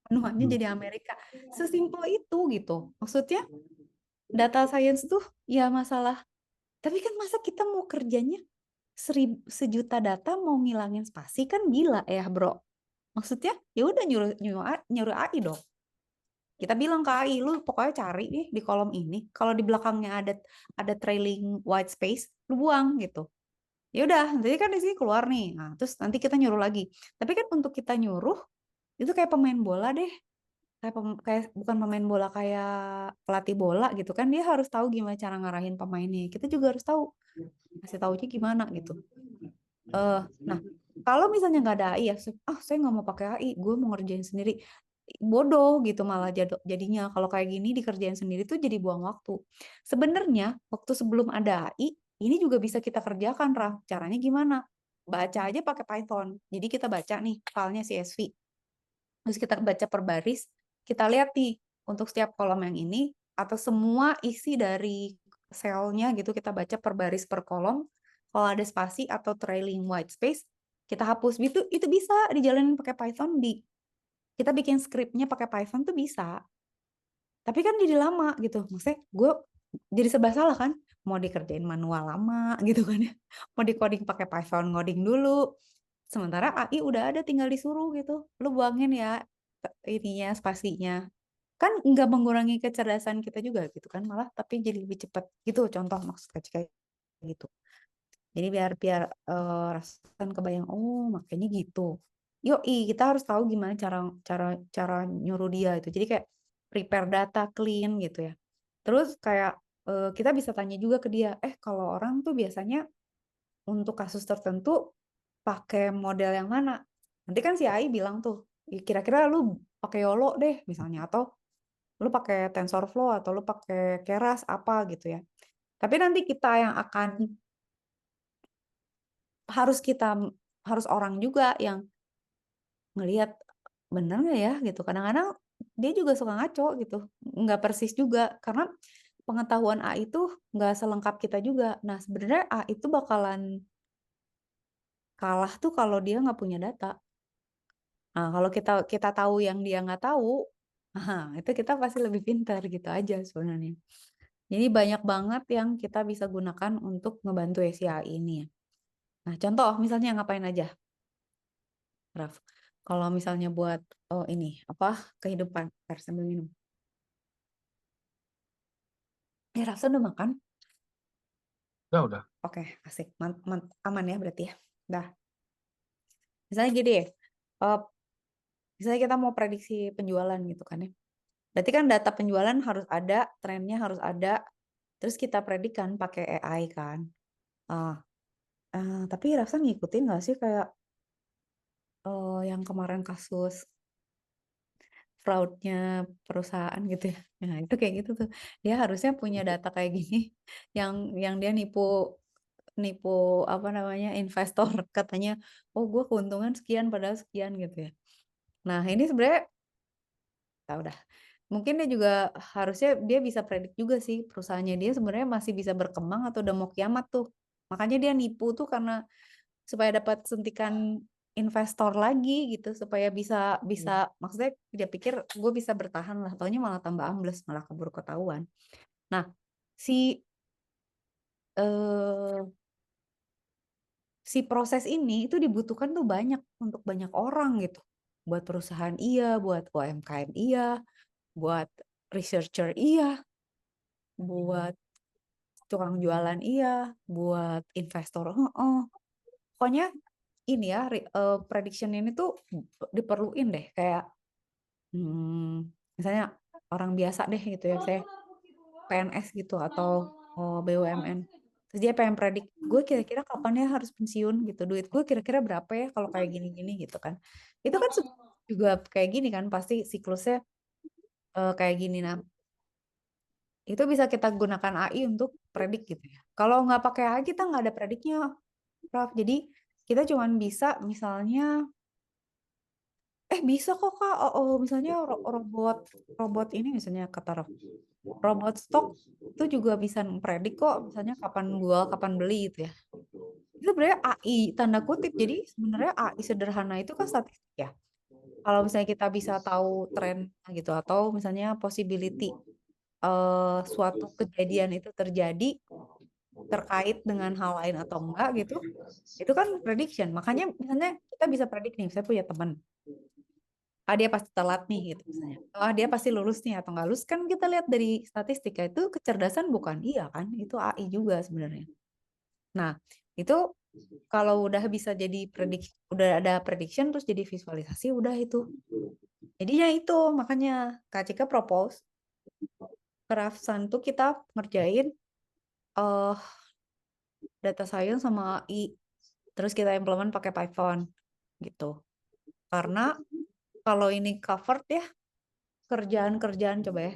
menuannya jadi Amerika. Sesimpel itu gitu. Maksudnya data science tuh ya masalah. Tapi kan masa kita mau kerjanya sejuta data mau ngilangin spasi, kan gila ya bro. Maksudnya ya udah nyuruh AI dong. Kita bilang ke AI, lu pokoknya cari nih di kolom ini. Kalau di belakangnya ada trailing white space, lu buang gitu. Ya udah, nanti kan di sini keluar nih. Nah, terus nanti kita nyuruh lagi. Tapi kan untuk kita nyuruh itu kayak pemain bola deh. Kayak bukan pemain bola, kayak pelatih bola gitu kan. Dia harus tahu gimana cara ngarahin pemainnya. Kita juga harus tahu kasih taunya gimana gitu. Nah, Kalau misalnya nggak ada AI ya, saya nggak mau pakai AI, gue mau ngerjain sendiri. Bodoh gitu malah jadinya. Kalau kayak gini dikerjain sendiri tuh jadi buang waktu. Sebenarnya waktu sebelum ada AI, ini juga bisa kita kerjakan, Raf. Caranya gimana? Baca aja pakai Python. Jadi kita baca nih filenya CSV. Terus kita baca per baris, kita lihat nih untuk setiap kolom yang ini atau semua isi dari selnya gitu kita baca per baris per kolom. Kalau ada spasi atau trailing white space, kita hapus. Itu bisa dijalanin pakai Python kita bikin skripnya pakai Python tuh bisa. Tapi kan jadi lama gitu. Maksudnya gue jadi serba salah kan. Mau dikerjain manual lama gitu kan ya. Mau di coding pakai Python ngoding dulu. Sementara AI udah ada tinggal disuruh gitu. Lu buangin ya ininya spasinya. Kan nggak mengurangi kecerdasan kita juga gitu kan. Malah tapi jadi lebih cepat gitu contoh maksud kayak gitu. Jadi biar biar rasakan kebayang oh makanya gitu. Yoi, kita harus tahu gimana cara cara cara nyuruh dia itu. Jadi kayak prepare data clean gitu ya. Terus kayak kita bisa tanya juga ke dia, kalau orang tuh biasanya untuk kasus tertentu pakai model yang mana? Nanti kan si AI bilang tuh, kira-kira lu pakai YOLO deh misalnya atau lu pakai TensorFlow atau lu pakai Keras apa gitu ya. Tapi nanti kita yang akan harus orang juga yang ngelihat bener nggak ya gitu. Kadang-kadang dia juga suka ngaco gitu, nggak persis juga karena pengetahuan AI itu nggak selengkap kita juga. Nah sebenarnya AI itu bakalan kalah tuh kalau dia nggak punya data. Nah kalau kita kita tahu yang dia nggak tahu, itu kita pasti lebih pintar gitu aja sebenarnya. Jadi banyak banget yang kita bisa gunakan untuk ngebantu si AI ini ya. Nah contoh misalnya ngapain aja, Raf? Kalau misalnya buat ini apa kehidupan, sambil minum. Rafsa udah makan? Udah. Oke, asik. Aman ya berarti ya. Dah. Misalnya gini ya, eh, misalnya kita mau prediksi penjualan gitu kan ya. Berarti kan data penjualan harus ada, trennya harus ada, terus kita predikan pakai AI kan. Ah, tapi Rafsa ngikutin nggak sih kayak yang kemarin kasus fraudnya perusahaan gitu ya. Nah, itu kayak gitu tuh. Dia harusnya punya data kayak gini yang dia nipu nipu apa namanya investor katanya, oh gue keuntungan sekian padahal sekian gitu ya. Nah ini sebenarnya udah mungkin dia juga harusnya dia bisa predik juga sih perusahaannya dia sebenarnya masih bisa berkembang atau udah mau kiamat tuh. Makanya dia nipu tuh karena supaya dapat suntikan investor lagi gitu supaya bisa bisa maksudnya dia pikir gue bisa bertahan lah taunya malah tambah ambles malah keburu ketahuan. Nah si eh, si proses ini itu dibutuhkan tuh banyak untuk banyak orang gitu. Buat perusahaan iya, buat UMKM iya, buat researcher iya, buat tukang jualan iya, buat investor. Pokoknya ini ya prediction ini tuh diperluin deh kayak misalnya orang biasa deh gitu ya, saya PNS gitu atau BUMN. Terus dia pengen predik, gue kira-kira kapan ya harus pensiun gitu, duit gue kira-kira berapa ya kalau kayak gini-gini gitu kan. Itu kan juga kayak gini kan, pasti siklusnya kayak gini. Nah, itu bisa kita gunakan AI untuk predik gitu ya. Kalau nggak pakai AI kita nggak ada prediknya, Prof. Jadi kita cuman bisa misalnya, bisa kok Kak, misalnya robot robot ini misalnya kata Prof, robot stok itu juga bisa mempredik kok, misalnya kapan jual, kapan beli gitu ya. Itu sebenarnya AI tanda kutip. Jadi sebenarnya AI sederhana itu kan statistik ya. Kalau misalnya kita bisa tahu tren gitu atau misalnya possibility suatu kejadian itu terjadi terkait dengan hal lain atau enggak gitu, itu kan prediction. Makanya misalnya kita bisa predik nih, saya punya teman, dia pasti telat nih gitu misalnya. Dia pasti lulus nih atau enggak lulus kan kita lihat dari statistika itu kecerdasan bukan iya kan, itu AI juga sebenarnya. Nah, itu kalau udah bisa jadi udah ada prediction terus jadi visualisasi udah itu. Jadinya itu makanya Kak Cika propose ke Rafsan tuh kita ngerjain data science sama AI. Terus kita implement pakai Python. gitu. Karena kalau ini covered ya kerjaan-kerjaan coba ya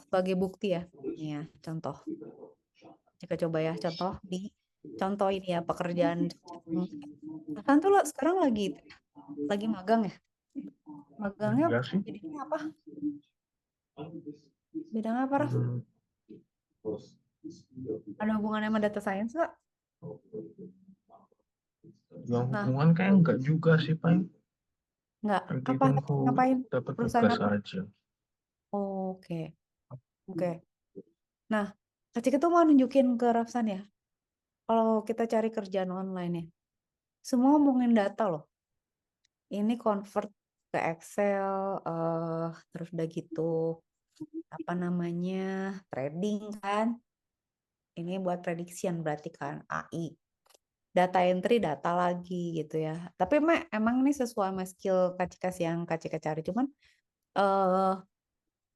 sebagai bukti ya. Nih ya, contoh. Kita coba ya contoh ini ya pekerjaan. Kan tuh lo sekarang lagi magang ya? Magangnya Enggak sih. jadinya apa? Bidang apa, Raf? Hmm, Ada hubungannya sama data science nggak? yang Nah, hubungan kayak enggak juga sih, Pak. nggak. Nanti Apa? tunggu Ngapain? dapat Perusahaan tugas apa? aja. Oke. Oke. Nah, Kak Cika tuh mau nunjukin ke Rafsan ya. Kalau kita cari kerjaan online ya. Semua ngomongin data loh. Ini convert ke Excel, terus udah gitu apa namanya trading kan. Ini buat prediction berarti kan AI. Data entry, data lagi gitu ya. Tapi emang ini sesuai sama skill Kak Cika sih yang Kak Cika cari. Cuman eh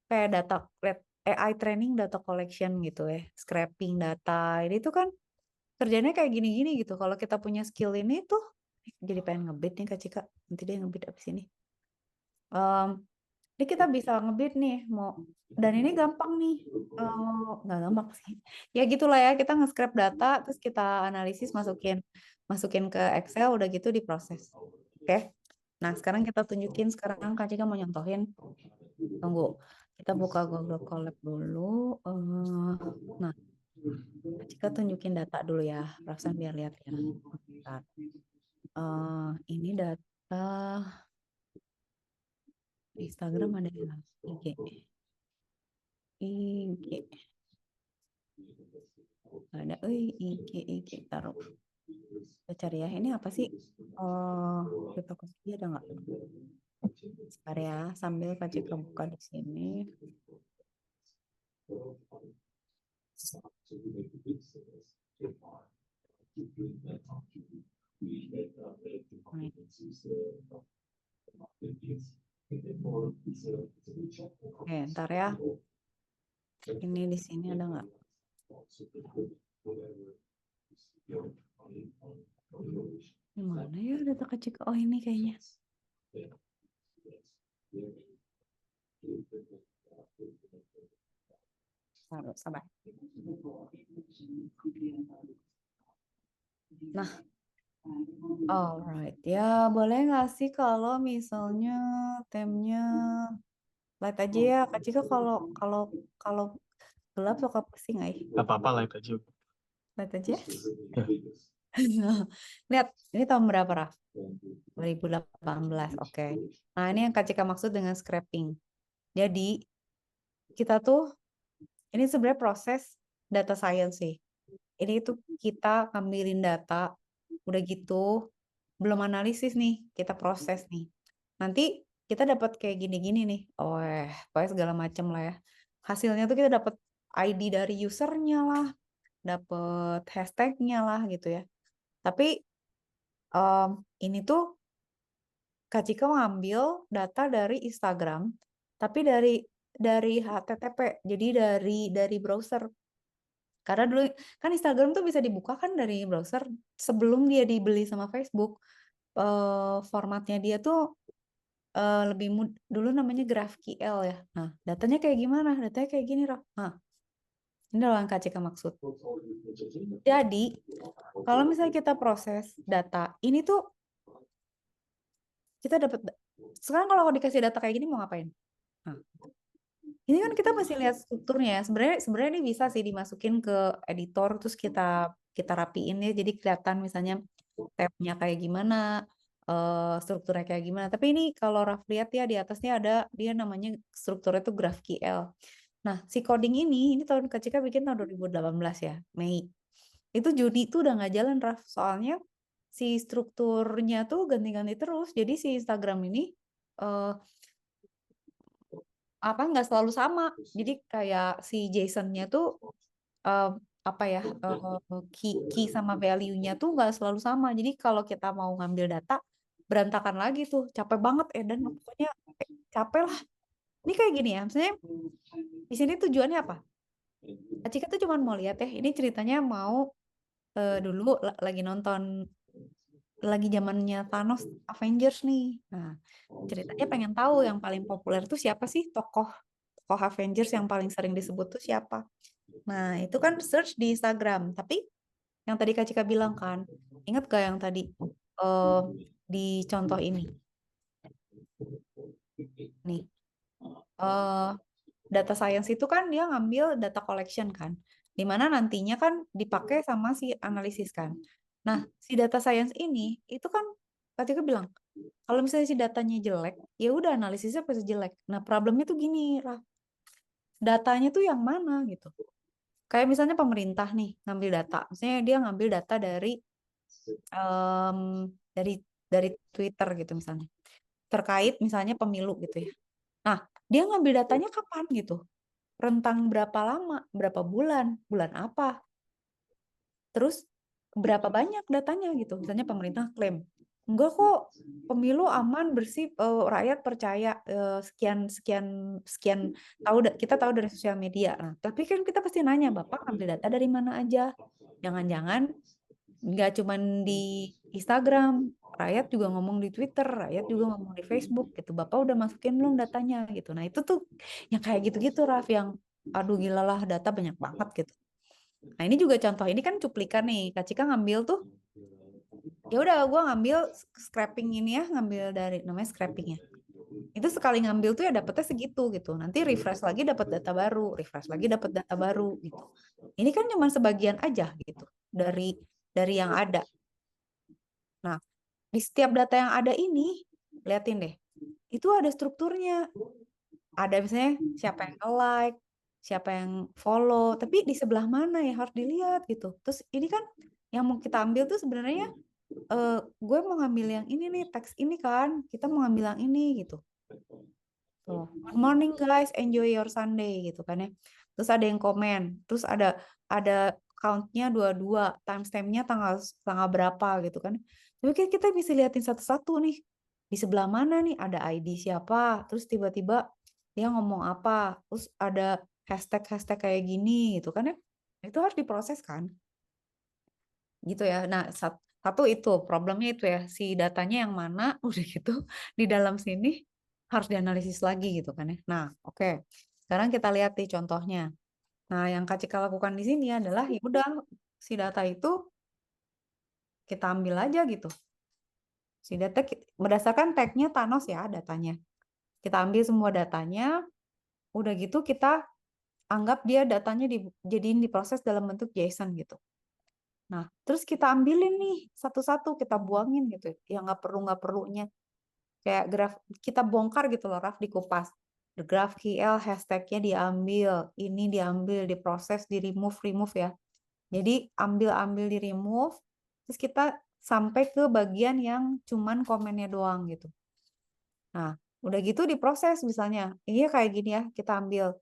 kayak data AI training, data collection gitu ya. Scraping data. Ini tuh kan kerjanya kayak gini-gini gitu. Kalau kita punya skill ini tuh jadi pengen ngebit nih Kak Cika. Nanti dia ngebit abis ini. Ini kita bisa ngebit nih mau dan ini gampang nih. Nggak gampang sih. Ya gitulah ya, kita nge-scrap data terus kita analisis masukin ke Excel udah gitu diproses. Oke. Nah, sekarang kita tunjukin sekarang Kak Cika mau nyontohin. Tunggu. Kita buka Google Colab dulu. Nah, Kak Cika tunjukin data dulu ya. Rasan biar lihat ya. Bentar. Ini data Instagram ada ya? IG. Ada, IG taruh. Kita cari ya. Ini apa sih? Cryptocurrency ada nggak? Sebentar ya, sambil Kak Cika buka di sini. Oke, ntar ya. Ini di sini ada nggak? Di mana ya data Kak Cika? Oh, ini kayaknya. Sabar. Nah, alright. Ya, boleh nggak sih kalau misalnya temnya light aja ya, Kak Cika kalau gelap suka pusing nggak ya? Gak apa-apa lah itu aja. Lihat aja. Ya. Lihat, ini tahun berapa, Raf? 2018. Oke. Nah, ini yang Kak Cika maksud dengan scraping. Jadi, kita tuh, ini sebenarnya proses data science sih. Ini tuh kita ngambilin data, udah gitu, belum analisis nih, kita proses nih. Nanti kita dapat kayak gini-gini nih. Pokoknya segala macam lah ya. Hasilnya tuh kita dapat ID dari usernya lah, dapat hashtagnya lah gitu ya. Tapi ini tuh Kak Cika ngambil data dari Instagram, tapi dari HTTP, jadi dari browser. Karena dulu kan Instagram tuh bisa dibuka kan dari browser sebelum dia dibeli sama Facebook. Formatnya dia tuh lebih dulu namanya GraphQL ya. Nah, datanya kayak gimana? Datanya kayak gini, Raf. Nah, ini loh yang Kak Cika maksud. Jadi, kalau misalnya kita proses data, ini tuh kita dapat sekarang kalau dikasih data kayak gini mau ngapain? Nah, ini kan kita masih lihat strukturnya ya. Sebenarnya ini bisa sih dimasukin ke editor terus kita rapiin ya. Jadi kelihatan misalnya tabnya kayak gimana, strukturnya kayak gimana. Tapi ini kalau Raf lihat ya di atasnya ada dia namanya strukturnya itu GraphQL. Nah, si coding ini tahun Kak Cika bikin tahun 2018 ya, Mei. Itu Juni itu udah nggak jalan, Raf. Soalnya si strukturnya tuh ganti-ganti terus. Jadi si Instagram ini eh, apa nggak selalu sama. Jadi kayak si JSON-nya tuh eh, apa ya key sama value-nya tuh nggak selalu sama. Jadi kalau kita mau ngambil data berantakan lagi tuh, capek banget dan pokoknya capek lah. Ini kayak gini ya, maksudnya di sini tujuannya apa? Acika tuh cuma mau lihat ya, ini ceritanya mau dulu lagi nonton lagi zamannya Thanos Avengers nih. Nah, ceritanya pengen tahu yang paling populer tuh siapa sih tokoh Avengers yang paling sering disebut tuh siapa. Nah, itu kan search di Instagram. Tapi yang tadi Kak Cika bilang kan, ingat gak yang tadi eh, di contoh ini? Nih, eh data science itu kan dia ngambil data collection kan, dimana nantinya kan dipakai sama si analisis kan. Nah, si data science ini itu kan ketika bilang kalau misalnya si datanya jelek, ya udah analisisnya pasti jelek. Nah, problemnya tuh gini, Raf. Datanya tuh yang mana gitu. Kayak misalnya pemerintah nih ngambil data, misalnya dia ngambil data em, dari dari Twitter gitu misalnya, terkait misalnya pemilu gitu ya. Nah, dia ngambil datanya kapan gitu? Rentang berapa lama, berapa bulan, bulan apa, terus berapa banyak datanya gitu. Misalnya pemerintah klaim, enggak kok pemilu aman, bersih, rakyat percaya, sekian sekian sekian, kita tahu dari sosial media. Nah, tapi kan kita pasti nanya, Bapak ambil data dari mana aja? Jangan-jangan nggak cuman di Instagram, rakyat juga ngomong di Twitter, rakyat juga ngomong di Facebook gitu. Bapak udah masukin belum datanya gitu. Nah, itu tuh yang kayak gitu-gitu, Raf, yang aduh gila lah, data banyak banget gitu. Nah, ini juga contoh, ini kan cuplikan nih. Kak Cika ngambil tuh, ya udah gue ngambil scraping ini ya, ngambil dari namanya scraping ya. Itu sekali ngambil tuh ya dapetnya segitu gitu. Nanti refresh lagi dapat data baru, refresh lagi dapat data baru gitu. Ini kan cuma sebagian aja gitu dari yang ada. Nah, di setiap data yang ada ini, liatin deh, itu ada strukturnya. Ada misalnya siapa yang like, siapa yang follow, tapi di sebelah mana ya harus dilihat gitu. Terus ini kan yang mau kita ambil tuh sebenarnya gue mau ngambil yang ini nih, teks ini kan, kita mau ngambil yang ini gitu. Tuh, good morning guys, enjoy your Sunday gitu kan ya. Terus ada yang komen, terus ada countnya 22, timestampnya tanggal tanggal berapa gitu kan. Tapi kita bisa liatin satu-satu nih. Di sebelah mana nih ada ID siapa, terus tiba-tiba dia ngomong apa, terus ada hashtag-hashtag kayak gini gitu kan ya. Itu harus diproses kan. Gitu ya. Nah, satu itu problemnya itu ya, si datanya yang mana udah gitu di dalam sini harus dianalisis lagi gitu kan ya. Nah, oke. Sekarang kita lihat nih contohnya. Nah, yang Kak Cika lakukan di sini adalah ya udah si data itu kita ambil aja gitu. Si data berdasarkan tagnya Thanos ya datanya. Kita ambil semua datanya, udah gitu kita anggap dia datanya dijadiin diproses dalam bentuk JSON gitu. Nah, terus kita ambilin nih satu-satu, kita buangin gitu, yang nggak perlunya. Kayak graf, kita bongkar gitu loh, Raf, dikupas. The graph QL hashtagnya diambil, ini diambil, diproses, di remove ya. Jadi ambil di remove, terus kita sampai ke bagian yang cuman komennya doang gitu. Nah, udah gitu diproses misalnya, ini kayak gini ya, kita ambil.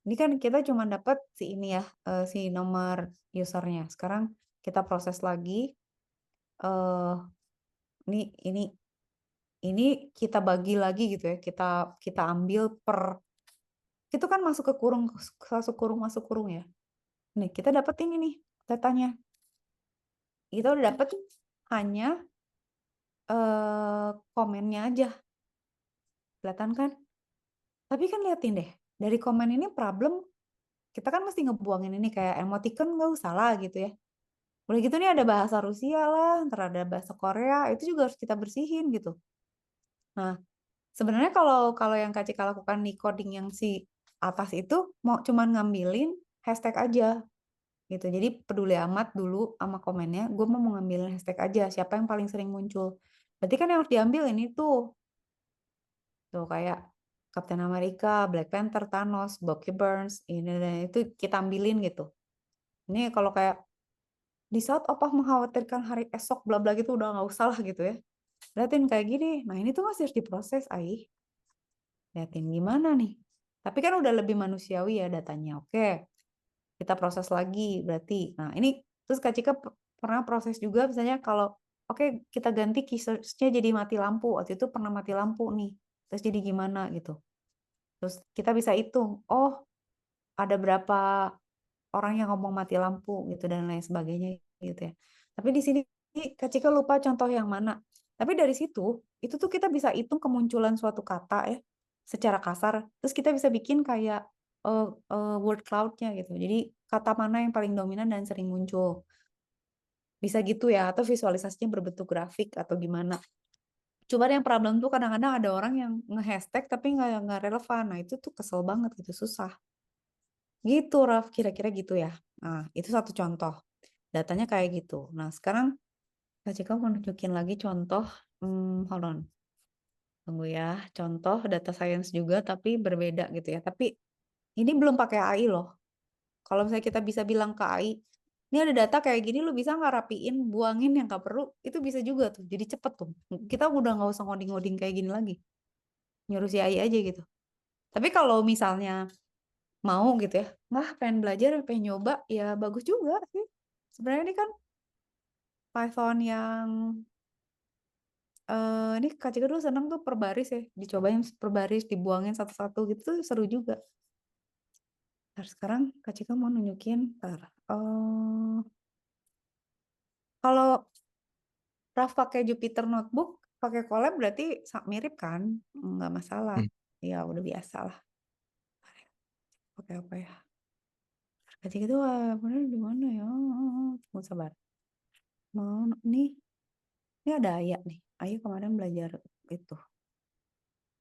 Ini kan kita cuma dapat si ini ya, si nomor usernya. Sekarang kita proses lagi. Ini kita bagi lagi gitu ya. Kita ambil itu kan masuk ke kurung, masuk kurung ya. Nih, kita dapat ini nih datanya. Kita udah dapat hanya komennya aja. Kelihatan kan? Tapi kan liatin deh, dari komen ini problem, kita kan mesti ngebuangin ini kayak emoticon nggak usah lah gitu ya. Udah gitu nih ada bahasa Rusia lah, ntar ada bahasa Korea, itu juga harus kita bersihin gitu. Nah, sebenarnya kalau kalau yang Kak Cika lakukan di coding yang si atas itu mau cuman ngambilin hashtag aja gitu. Jadi peduli amat dulu sama komennya, gue mau ngambilin hashtag aja, siapa yang paling sering muncul. Berarti kan yang harus diambil ini tuh kayak Captain America, Black Panther, Thanos, Bucky Barnes, ini dan itu kita ambilin gitu. Ini kalau kayak di saat opah mengkhawatirkan hari esok bla bla gitu udah nggak usah lah gitu ya. Liatin kayak gini. Nah, ini tuh masih harus diproses, Ai. Liatin gimana nih. Tapi kan udah lebih manusiawi ya datanya. Oke. Kita proses lagi berarti. Nah, ini terus Kak Cika pernah proses juga misalnya kalau oke, kita ganti keysearch-nya jadi mati lampu. Waktu itu pernah mati lampu nih. Terus jadi gimana gitu. Terus kita bisa hitung, oh ada berapa orang yang ngomong mati lampu gitu dan lain sebagainya gitu ya. Tapi di sini Kak Cika lupa contoh yang mana. Tapi dari situ, itu tuh kita bisa hitung kemunculan suatu kata ya, secara kasar. Terus kita bisa bikin kayak word cloud-nya gitu. Jadi kata mana yang paling dominan dan sering muncul. Bisa gitu ya, atau visualisasinya berbentuk grafik atau gimana. Cuma yang problem tuh kadang-kadang ada orang yang nge-hashtag tapi nggak relevan. Nah itu tuh kesel banget gitu, susah. Gitu, Raf, kira-kira gitu ya. Nah, itu satu contoh. Datanya kayak gitu. Nah, sekarang Kak Cika mau nunjukin lagi contoh, hold on, tunggu ya, contoh data science juga tapi berbeda gitu ya. Tapi ini belum pakai AI loh. Kalau misalnya kita bisa bilang ke AI, ini ada data kayak gini, lu bisa nggak rapiin, buangin yang nggak perlu, itu bisa juga tuh. Jadi cepet tuh. Kita udah nggak usah ngoding-ngoding kayak gini lagi. Nyuruh si AI aja gitu. Tapi kalau misalnya mau gitu ya, nggak pengen belajar, pengen nyoba, ya bagus juga sih. Sebenarnya ini kan Python yang ini Kak Cika dulu seneng tuh per baris ya, dicobain per baris, dibuangin satu-satu gitu tuh seru juga. Ntar sekarang Kak Cika mau nunjukin, kalau Raf pakai Jupyter Notebook, pakai Colab berarti mirip kan? Nggak masalah. Hmm. Ya udah biasa lah. Pakai apa ya? Kak Cika tuh bener di mana ya? Tunggu sabar. Mau ini ada Ayah nih. Ayah kemarin belajar itu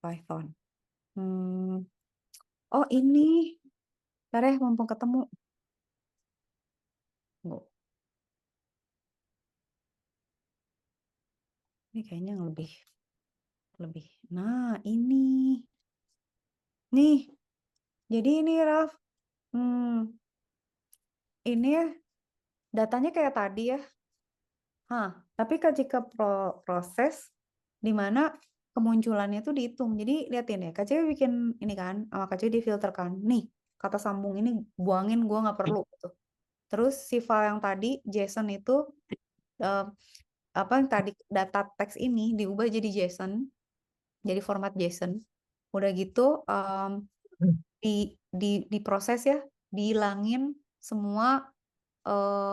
Python. Oh ini, ntar ya mumpung ketemu. Tunggu. Ini kayaknya yang lebih. Nah, ini. Nih, jadi ini Raf. Ini ya datanya kayak tadi ya. Tapi jika proses di mana kemunculannya itu dihitung. Jadi liatin ya, KCW bikin ini kan, sama KCW difilter kan. Nih, kata sambung ini buangin, gua nggak perlu gitu. Terus si file yang tadi JSON itu eh, apa yang tadi data teks ini diubah jadi JSON, jadi format JSON. Udah gitu diproses ya, dihilangin semua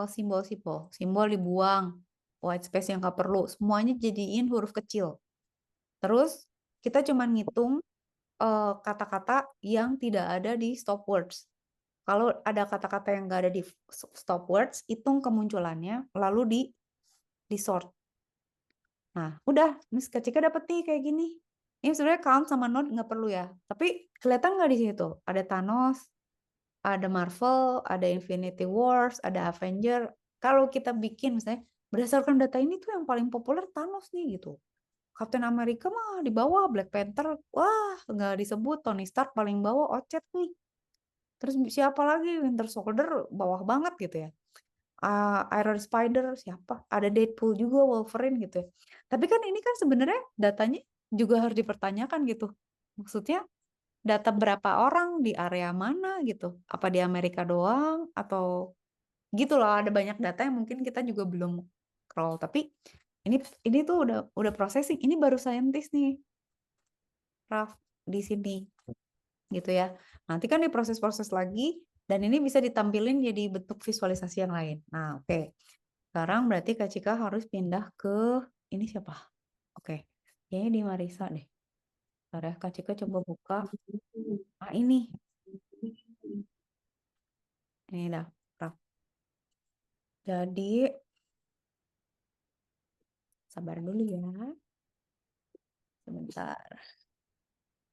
simbol-simbol, simbol dibuang, white space yang nggak perlu, semuanya jadiin huruf kecil. Terus kita cuma ngitung kata-kata yang tidak ada di stop words. Kalau ada kata-kata yang nggak ada di stop words, hitung kemunculannya, lalu di sort. Nah, udah, ini Cika dapet nih kayak gini. Ini sebenarnya count sama node nggak perlu ya. Tapi kelihatan nggak di situ? Ada Thanos, ada Marvel, ada Infinity Wars, ada Avenger. Kalau kita bikin misalnya berdasarkan data ini tuh yang paling populer Thanos nih gitu. Captain America mah di bawah, Black Panther, wah nggak disebut, Tony Stark paling bawah, Ocet nih. Terus siapa lagi? Winter Soldier bawah banget gitu ya. Iron Spider siapa? Ada Deadpool juga, Wolverine gitu ya. Tapi kan ini kan sebenarnya datanya juga harus dipertanyakan gitu. Maksudnya data berapa orang di area mana gitu? Apa di Amerika doang atau gitu loh? Ada banyak data yang mungkin kita juga belum crawl. Tapi ini tuh udah processing. Ini baru scientist nih, Raf, di sini gitu ya. Nanti kan diproses-proses lagi dan ini bisa ditampilin jadi bentuk visualisasi yang lain. Nah, oke. Sekarang berarti Kak Cika harus pindah ke ini siapa? Oke. Kayaknya di Marisa deh. Bentar ya, Kak Cika coba buka. Ini. Ini dah, Raf. Jadi sabar dulu ya. Sebentar.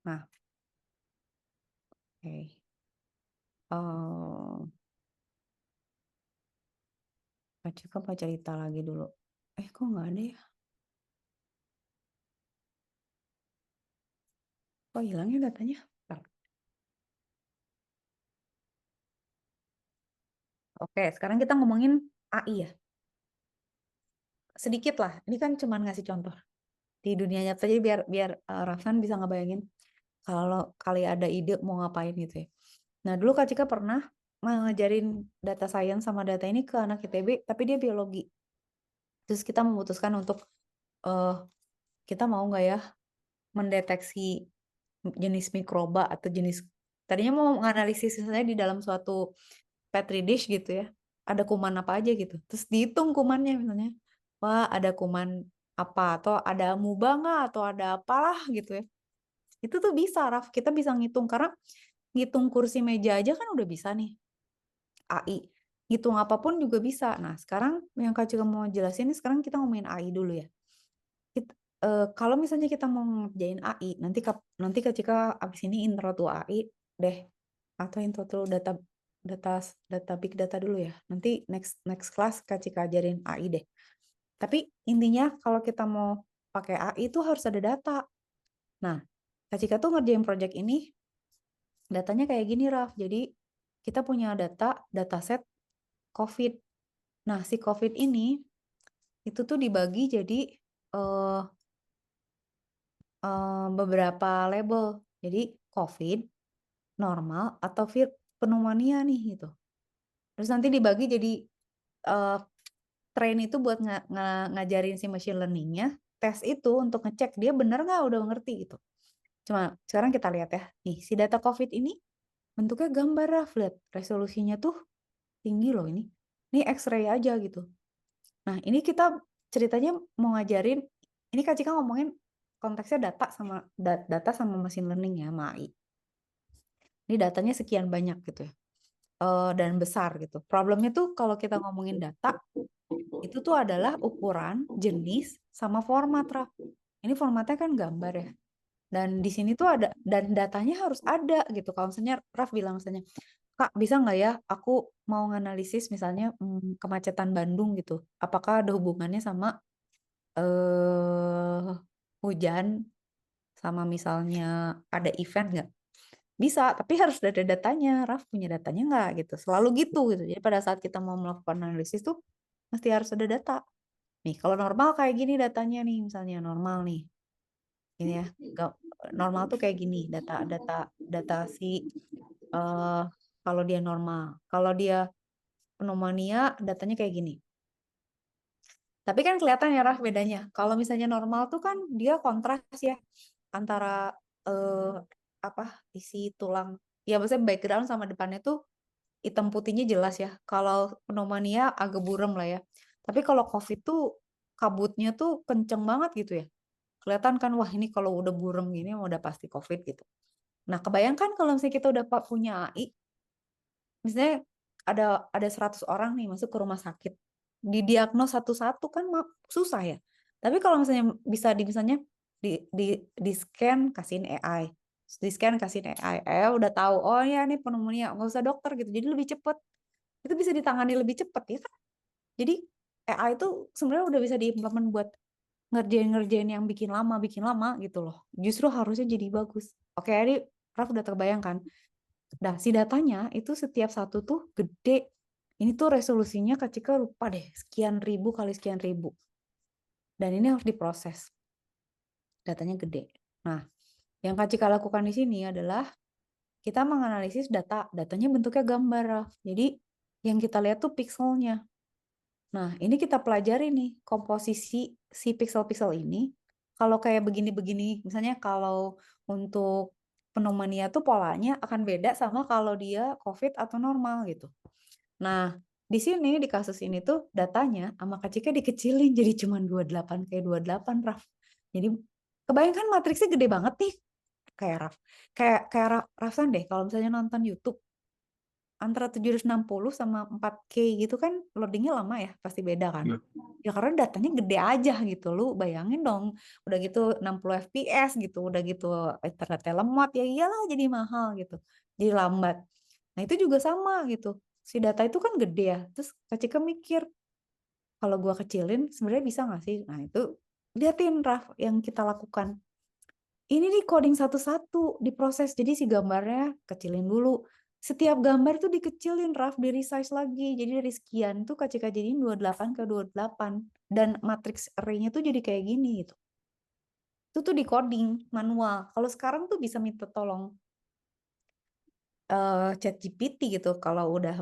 Nah, oke. Oh, Kak Cika mau cerita lagi dulu. Kok nggak ada ya? Kok hilangnya datanya? Bentar. Oke, sekarang kita ngomongin AI ya. Sedikit lah. Ini kan cuma ngasih contoh di dunia nyata aja biar biar Rafsan bisa ngebayangin kalau kali ada ide mau ngapain gitu ya. Nah, dulu Kak Cika pernah ngajarin data science sama data ini ke anak ITB, tapi dia biologi. Terus kita memutuskan untuk kita mau nggak ya mendeteksi jenis mikroba atau jenis tadinya mau menganalisis misalnya di dalam suatu petri dish gitu ya, ada kuman apa aja gitu. Terus dihitung kumannya misalnya. apa, ada kuman apa, atau ada amuba nggak, atau ada apalah gitu ya. Itu tuh bisa, Raf. Kita bisa ngitung, karena ngitung kursi meja aja kan udah bisa nih, AI. Ngitung apapun juga bisa. Nah, sekarang yang Kak Cika mau jelasin nih, sekarang kita ngomongin AI dulu ya. Kalau misalnya kita mau ngerjain AI, nanti Kak Cika abis ini intro tuh AI deh, atau intro tuh data data big data dulu ya. Nanti next class Kak Cika ajarin AI deh. Tapi intinya kalau kita mau pakai AI itu harus ada data. Nah, Kak Cika tuh ngerjain project ini, datanya kayak gini, Raf. Jadi kita punya dataset COVID. Nah, si COVID ini itu tuh dibagi jadi eh, beberapa label. Jadi COVID, normal, atau pneumonia nih gitu. Terus nanti dibagi jadi train itu buat ngajarin si machine learning-nya, tes itu untuk ngecek dia bener nggak udah ngerti gitu. Cuma sekarang kita lihat ya, nih si data COVID ini bentuknya gambar, Raf, lihat resolusinya tuh tinggi loh ini. Ini X-ray aja gitu. Nah, ini kita ceritanya mau ngajarin, ini Kak Cika ngomongin konteksnya data sama machine learning ya, sama AI. Ini datanya sekian banyak gitu ya. Dan besar gitu. Problemnya tuh kalau kita ngomongin data, itu tuh adalah ukuran, jenis, sama format, Raf. Ini formatnya kan gambar ya. Dan di sini tuh ada, dan datanya harus ada gitu. Kalau misalnya Raf bilang misalnya, Kak, bisa nggak ya aku mau nganalisis misalnya kemacetan Bandung gitu. Apakah ada hubungannya sama hujan, sama misalnya ada event nggak? Bisa, tapi harus ada datanya. Raf punya datanya nggak gitu. Selalu gitu gitu. Jadi pada saat kita mau melakukan analisis tuh mesti harus ada data. Nih, kalau normal kayak gini datanya nih, misalnya normal nih. Ini ya, normal tuh kayak gini, data si kalau dia normal. Kalau dia pneumonia, datanya kayak gini. Tapi kan kelihatan ya, Raf, bedanya. Kalau misalnya normal tuh kan dia kontras ya antara isi tulang. Ya maksudnya background sama depannya tuh hitam putihnya jelas ya. Kalau pneumonia agak buram lah ya. Tapi kalau COVID tuh kabutnya tuh kenceng banget gitu ya. Kelihatan kan, wah ini kalau udah buram gini udah pasti COVID gitu. Nah, kebayangkan kalau misalnya kita udah punya AI, misalnya ada 100 orang nih masuk ke rumah sakit. Didiagnos satu-satu kan susah ya. Tapi kalau misalnya misalnya di scan kasihin AI. Di scan kasihin AI. Udah tahu, oh ya ini pneumonia, nggak usah dokter gitu. Jadi lebih cepet. Itu bisa ditangani lebih cepet ya kan. Jadi AI itu sebenarnya udah bisa diimplement buat ngerjain yang bikin lama gitu loh. Justru harusnya jadi bagus. Oke, ini Raf udah terbayangkan. Nah, si datanya itu setiap satu tuh gede. Ini tuh resolusinya Kak Cika lupa deh, sekian ribu kali sekian ribu. Dan ini harus diproses. Datanya gede. Nah, yang Kak Cika lakukan di sini adalah kita menganalisis datanya bentuknya gambar, Raf. Jadi yang kita lihat tuh pixelnya. Nah, ini kita pelajari nih komposisi si pixel-pixel ini. Kalau kayak begini-begini, misalnya kalau untuk pneumonia tuh polanya akan beda sama kalau dia COVID atau normal gitu. Nah, di sini di kasus ini tuh datanya sama Kak Cika dikecilin jadi cuma 28 kayak 28, Raf. Jadi kebayangkan matriksnya gede banget nih. Kayak Raf. Kayak Rafsan deh kalau misalnya nonton YouTube antara 760 sama 4K gitu kan loadingnya lama ya, pasti beda kan. Iya. Ya karena datanya gede aja gitu. Lu bayangin dong, udah gitu 60 fps gitu, udah gitu internetnya lemot, ya iyalah jadi mahal gitu. Jadi lambat. Nah, itu juga sama gitu. Si data itu kan gede ya. Terus Kak Cika mikir, kalau gua kecilin sebenarnya bisa nggak sih? Nah, itu liatin, Raf, yang kita lakukan. Ini nih coding satu-satu diproses. Jadi si gambarnya kecilin dulu. Setiap gambar tuh dikecilin, Raf, di resize lagi. Jadi dari sekian tuh Kak Cika jadiin 28 ke 28. Dan matrix array-nya tuh jadi kayak gini gitu. Itu tuh di coding manual. Kalau sekarang tuh bisa minta tolong ChatGPT gitu. Kalau udah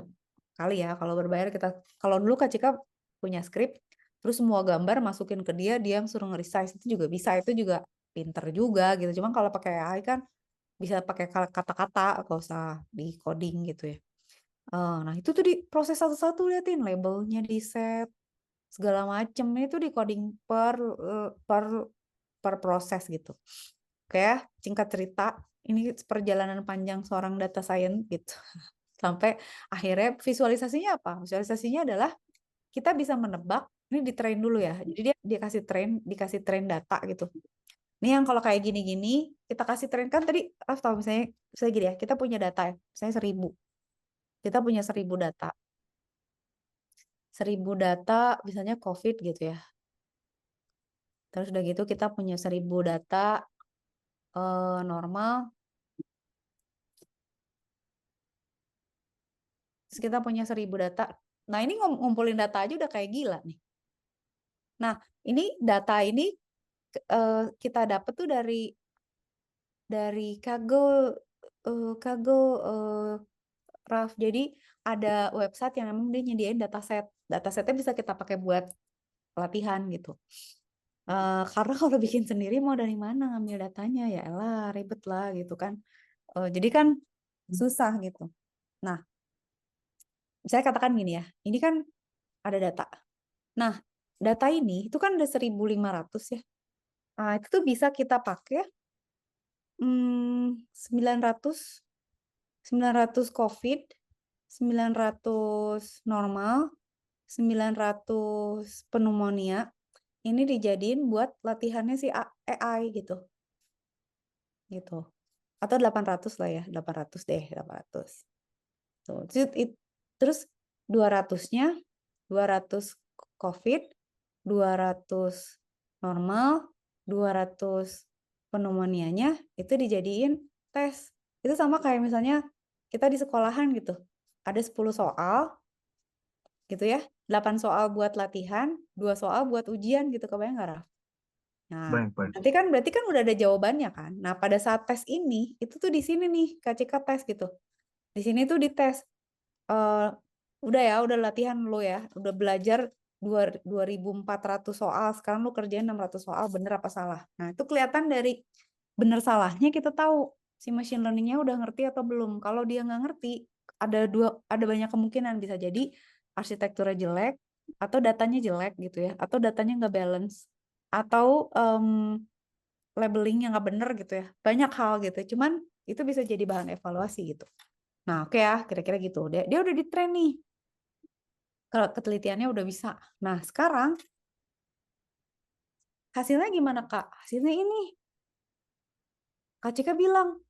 kali ya, kalau berbayar kita. Kalau dulu Kak Cika punya script, terus semua gambar masukin ke dia, dia suruh nge-resize. Itu juga bisa, itu juga pinter juga gitu. Cuma kalau pakai AI kan bisa pakai kata-kata, gak usah di coding gitu ya. Nah, itu tuh diproses satu-satu, liatin labelnya di set, segala macem itu di coding per proses gitu. Oke ya, singkat cerita, ini perjalanan panjang seorang data science gitu. Sampai akhirnya visualisasinya apa? Visualisasinya adalah kita bisa menebak, ini di train dulu ya. Jadi dia dikasih train data gitu. Ini yang kalau kayak gini-gini, kita kasih train kan tadi, tahu misalnya gini ya, kita punya data ya, misalnya 1000. Kita punya 1000 data. 1000 data misalnya COVID gitu ya. Terus udah gitu kita punya 1000 data normal. Terus kita punya 1000 data. Nah, ini ngumpulin data aja udah kayak gila nih. Nah, ini data ini kita dapat tuh dari Kaggle Raf. Jadi ada website yang emang dia nyediain dataset. Datasetnya bisa kita pakai buat latihan gitu. Karena kalau bikin sendiri mau dari mana ngambil datanya, ya elah ribet lah gitu kan. Jadi kan susah gitu. Nah, saya katakan gini ya, ini kan ada data. Nah, data ini itu kan ada 1500 ya. Nah, itu tuh bisa kita pakai 900 COVID, 900 normal, 900 pneumonia. Ini dijadiin buat latihannya si AI gitu. Gitu. Atau 800 lah ya, 800 deh, 800. Tuh. Terus 200-nya 200 COVID, 200 normal, 200 pneumonianya itu dijadiin tes. Itu sama kayak misalnya kita di sekolahan gitu. Ada 10 soal gitu ya. 8 soal buat latihan, 2 soal buat ujian gitu, kebayang nggak, Raf? Nah, Baik. nanti kan berarti kan udah ada jawabannya kan. Nah, pada saat tes ini, itu tuh di sini nih, Kak Cika tes gitu. Di sini tuh dites. Udah latihan lo ya, udah belajar 2400 soal, sekarang lu kerjain 600 soal, bener apa salah. Nah, itu kelihatan dari bener salahnya kita tahu si machine learningnya udah ngerti atau belum. Kalau dia nggak ngerti, ada banyak kemungkinan, bisa jadi arsitekturnya jelek, atau datanya jelek gitu ya, atau datanya nggak balance, atau labelingnya nggak bener gitu ya. Banyak hal gitu, cuman itu bisa jadi bahan evaluasi gitu. Nah, oke ya, kira-kira gitu. Dia udah di train nih. Kalau ketelitiannya udah bisa. Nah, sekarang hasilnya gimana, Kak? Hasilnya ini. Kak Cika bilang,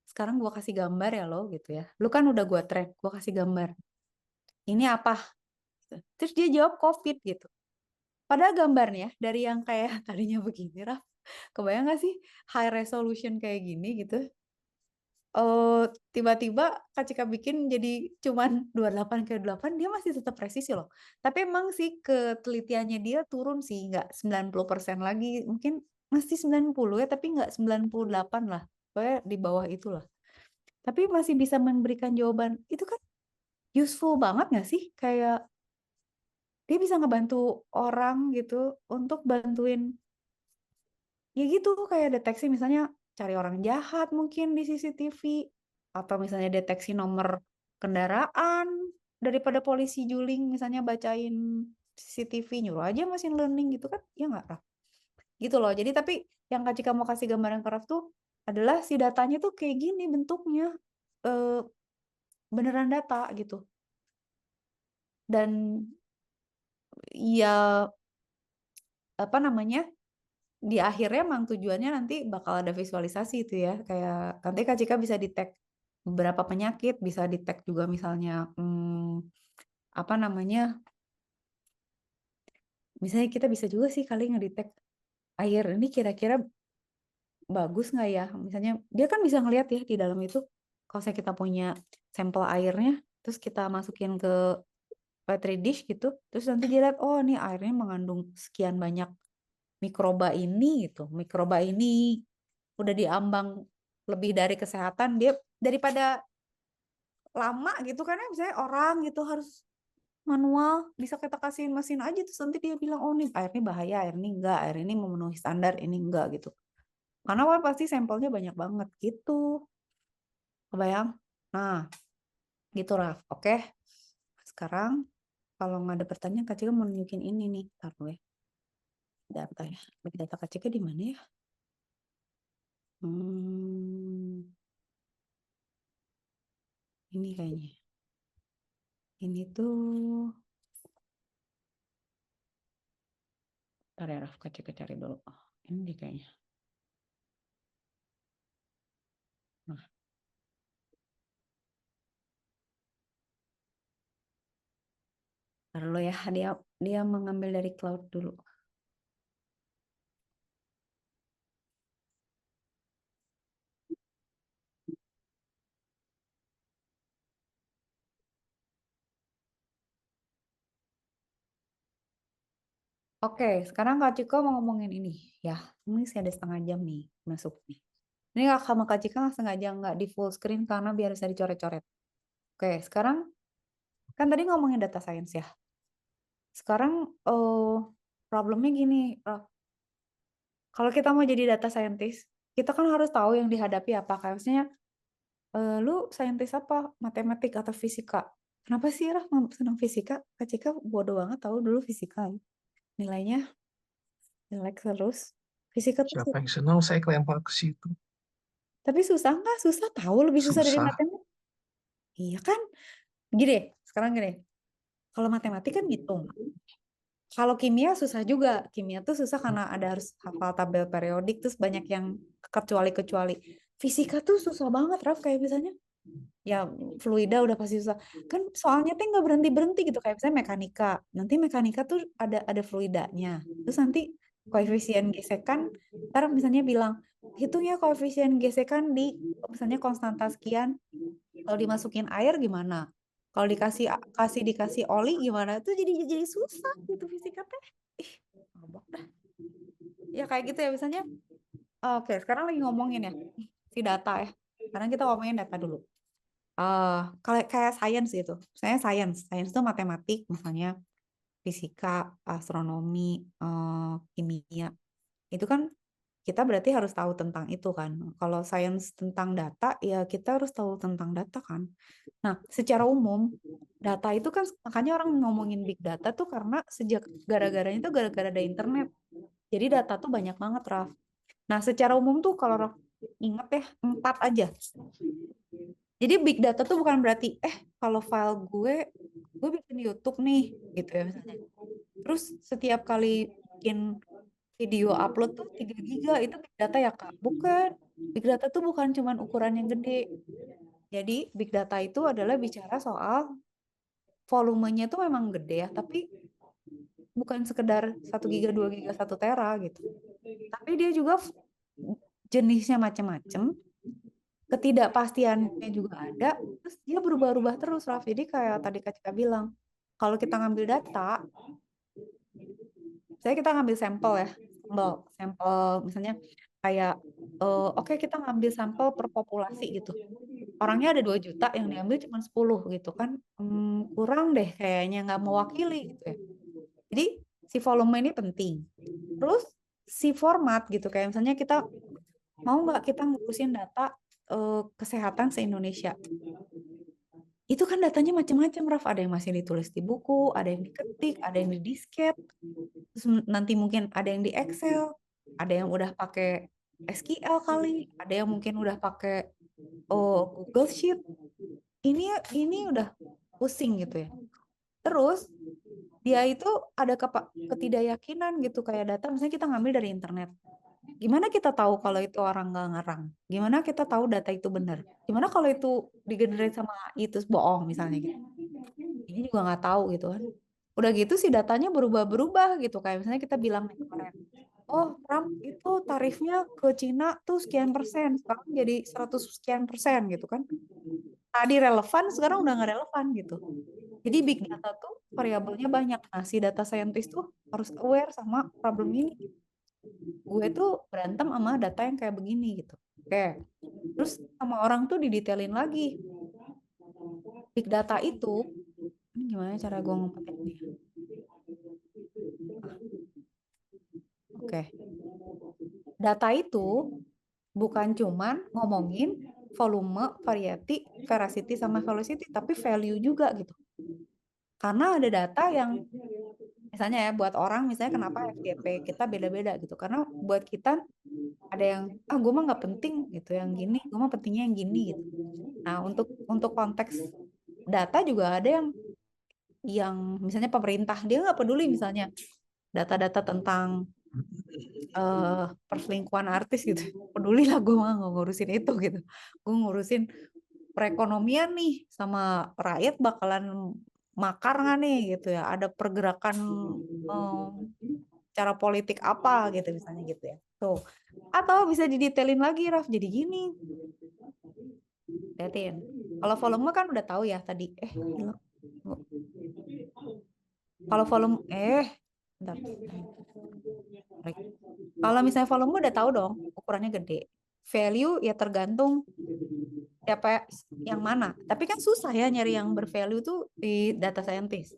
sekarang gua kasih gambar ya lo gitu ya. Lu kan udah gua track, gua kasih gambar. Ini apa? Terus dia jawab COVID gitu. Padahal gambarnya dari yang kayak tadinya begini, Raf. Kebayang gak sih high resolution kayak gini gitu? Tiba-tiba Kak Cika bikin jadi cuman 28 ke 8, dia masih tetap presisi loh. Tapi emang sih ketelitiannya dia turun sih, nggak 90% lagi. Mungkin masih 90 ya, tapi nggak 98 lah. Pokoknya di bawah itulah. Tapi masih bisa memberikan jawaban. Itu kan useful banget nggak sih? Kayak dia bisa ngebantu orang gitu untuk bantuin, ya gitu, kayak deteksi misalnya cari orang jahat mungkin di CCTV, atau misalnya deteksi nomor kendaraan daripada polisi juling misalnya bacain CCTV, nyuruh aja mesin learning gitu kan, ya nggak, Raf? Gitu loh. Jadi tapi yang Kak Cika mau kasih gambaran ke Raf tuh adalah si datanya tuh kayak gini bentuknya, eh, beneran data gitu. Dan ya apa namanya, di akhirnya emang tujuannya nanti bakal ada visualisasi itu ya, kayak nanti Kak Cika bisa detect beberapa penyakit, bisa detect juga misalnya apa namanya, misalnya kita bisa juga sih kali ngedetect air ini kira-kira bagus nggak ya, misalnya dia kan bisa ngelihat ya di dalam itu, kalau saya kita punya sampel airnya, terus kita masukin ke petri dish gitu, terus nanti dia lihat, oh ini airnya mengandung sekian banyak mikroba ini gitu, mikroba ini udah diambang lebih dari kesehatan dia, daripada lama gitu kan ya, misalnya orang gitu harus manual, bisa kita kasihin mesin aja terus nanti dia bilang, oh nih air ini bahaya, air ini enggak, air ini memenuhi standar, ini enggak gitu, karena kan pasti sampelnya banyak banget gitu, kebayang. Nah gitu, Raf. Oke, sekarang kalau nggak ada pertanyaan, Kak Cika mau nunjukin ini nih. Taruh ya. Data ya. Big data Kak Cika di mana ya? Ini kayaknya. Ini tuh. Bentar ya, Raf. Kak Cika cari dulu. Oh, ini dia kayaknya. Nah. Taruh ya. Dia mengambil dari cloud dulu. Oke, sekarang Kak Cika mau ngomongin ini ya. Ini sih ada setengah jam nih masuk nih. Ini sama Kak Cika sengaja nggak di full screen karena biar bisa dicoret-coret. Oke, sekarang kan tadi ngomongin data science ya. Sekarang problemnya gini, Raf. Kalau kita mau jadi data scientist, kita kan harus tahu yang dihadapi apa. Kayak misalnya, lu saintis apa? Matematik atau fisika? Kenapa sih Raf senang fisika? Kak Cika bodoh banget tahu dulu fisika. Nilainya jelek terus. Fisika tuh Siapa yang senang saya kelempar ke situ. tapi susah nggak? Susah tahu lebih susah dari Susah. matematik. Iya kan? Gini, sekarang gini. Kalau matematik kan ngitung. Kalau kimia susah juga. Kimia tuh susah karena ada harus hafal tabel periodik terus banyak yang kecuali-kecuali. Fisika tuh susah banget, Raf, kayak misalnya ya fluida udah pasti susah. Kan soalnya tuh nggak berhenti-berhenti gitu kayak misalnya mekanika. Nanti mekanika tuh ada fluidanya. Terus nanti koefisien gesekan, ntar misalnya bilang hitung ya koefisien gesekan di misalnya konstanta sekian. Kalau dimasukin air gimana? Kalau dikasih oli gimana? Itu jadi susah gitu fisika teh. Ih, mabok dah. Ya kayak gitu ya misalnya. Oke, sekarang lagi ngomongin ya si data ya. Sekarang kita ngomongin data dulu. Kalau kayak sains gitu. Saya sains itu matematik misalnya fisika, astronomi, kimia. Itu kan kita berarti harus tahu tentang itu kan. Kalau sains tentang data, ya kita harus tahu tentang data kan. Nah, secara umum, data itu kan makanya orang ngomongin big data tuh karena sejak gara-garanya itu gara-gara ada internet. Jadi data tuh banyak banget, Raf. Nah, secara umum tuh kalau Raf ingat ya, 4 aja. Jadi big data tuh bukan berarti, kalau file gue bikin YouTube nih, gitu ya misalnya. Terus setiap kali bikin video upload tuh 3 giga itu big data ya Kak? Bukan. Big data tuh bukan cuman ukuran yang gede. Jadi big data itu adalah bicara soal volumenya tuh memang gede ya, tapi bukan sekedar 1 giga, 2 giga, 1 tera gitu. Tapi dia juga jenisnya macam-macam, ketidakpastiannya juga ada, terus dia berubah-ubah terus, Raf. Jadi kayak tadi Kak Cika bilang, kalau kita ngambil data, kita ngambil sampel ya, sampel misalnya kayak oke, kita ngambil sampel per populasi gitu. Orangnya ada 2 juta, yang diambil cuma 10 gitu kan. Kurang deh kayaknya, nggak mewakili gitu ya. Jadi si volume ini penting. Terus si format gitu, kayak misalnya kita mau nggak kita ngurusin data kesehatan se-Indonesia. Itu kan datanya macam-macam, Raf. Ada yang masih ditulis di buku, ada yang diketik, ada yang di disket, terus nanti mungkin ada yang di Excel, ada yang udah pakai SQL kali, ada yang mungkin udah pakai Google Sheet. Ini udah pusing gitu ya. Terus dia itu ada ketidakyakinan gitu kayak data, misalnya kita ngambil dari internet. Gimana kita tahu kalau itu orang nggak ngarang? Gimana kita tahu data itu benar? Gimana kalau itu digenerate sama itu bohong misalnya gitu? Ini juga nggak tahu gitu kan. Udah gitu sih datanya berubah-berubah gitu. Kayak misalnya kita bilang nih kemarin, oh Trump itu tarifnya ke Cina tuh sekian persen, sekarang jadi 100 sekian persen gitu kan. Tadi relevan, sekarang udah nggak relevan gitu. Jadi big data tuh variabelnya banyak. Nah, si data scientist tuh harus aware sama problem ini. Gue tuh berantem sama data yang kayak begini gitu. Oke. Terus sama orang tuh didetailin lagi. Big data itu, ini gimana cara gue ngumpetinnya? Oke. Data itu bukan cuman ngomongin volume, variety, veracity, sama velocity, tapi value juga gitu. Karena ada data yang misalnya ya buat orang misalnya kenapa FYP kita beda-beda gitu. Karena buat kita ada yang gue mah nggak penting gitu, yang gini gue mah pentingnya yang gini gitu. Nah, untuk konteks data juga ada yang misalnya pemerintah dia nggak peduli misalnya data-data tentang perselingkuhan artis gitu. Peduli lah, gue mah nggak ngurusin itu gitu. Gue ngurusin perekonomian nih, sama rakyat bakalan makar nggak nih gitu ya. Ada pergerakan cara politik apa gitu misalnya gitu ya. Tuh. Atau bisa didetailin lagi, Raf. Jadi gini. Liatin. Kalau volume kan udah tahu ya tadi. Hilang. Kalau volume bentar. Kalau misalnya volume udah tahu dong ukurannya gede. Value ya tergantung siapa yang mana. Tapi kan susah ya nyari yang bervalue tuh di data scientist.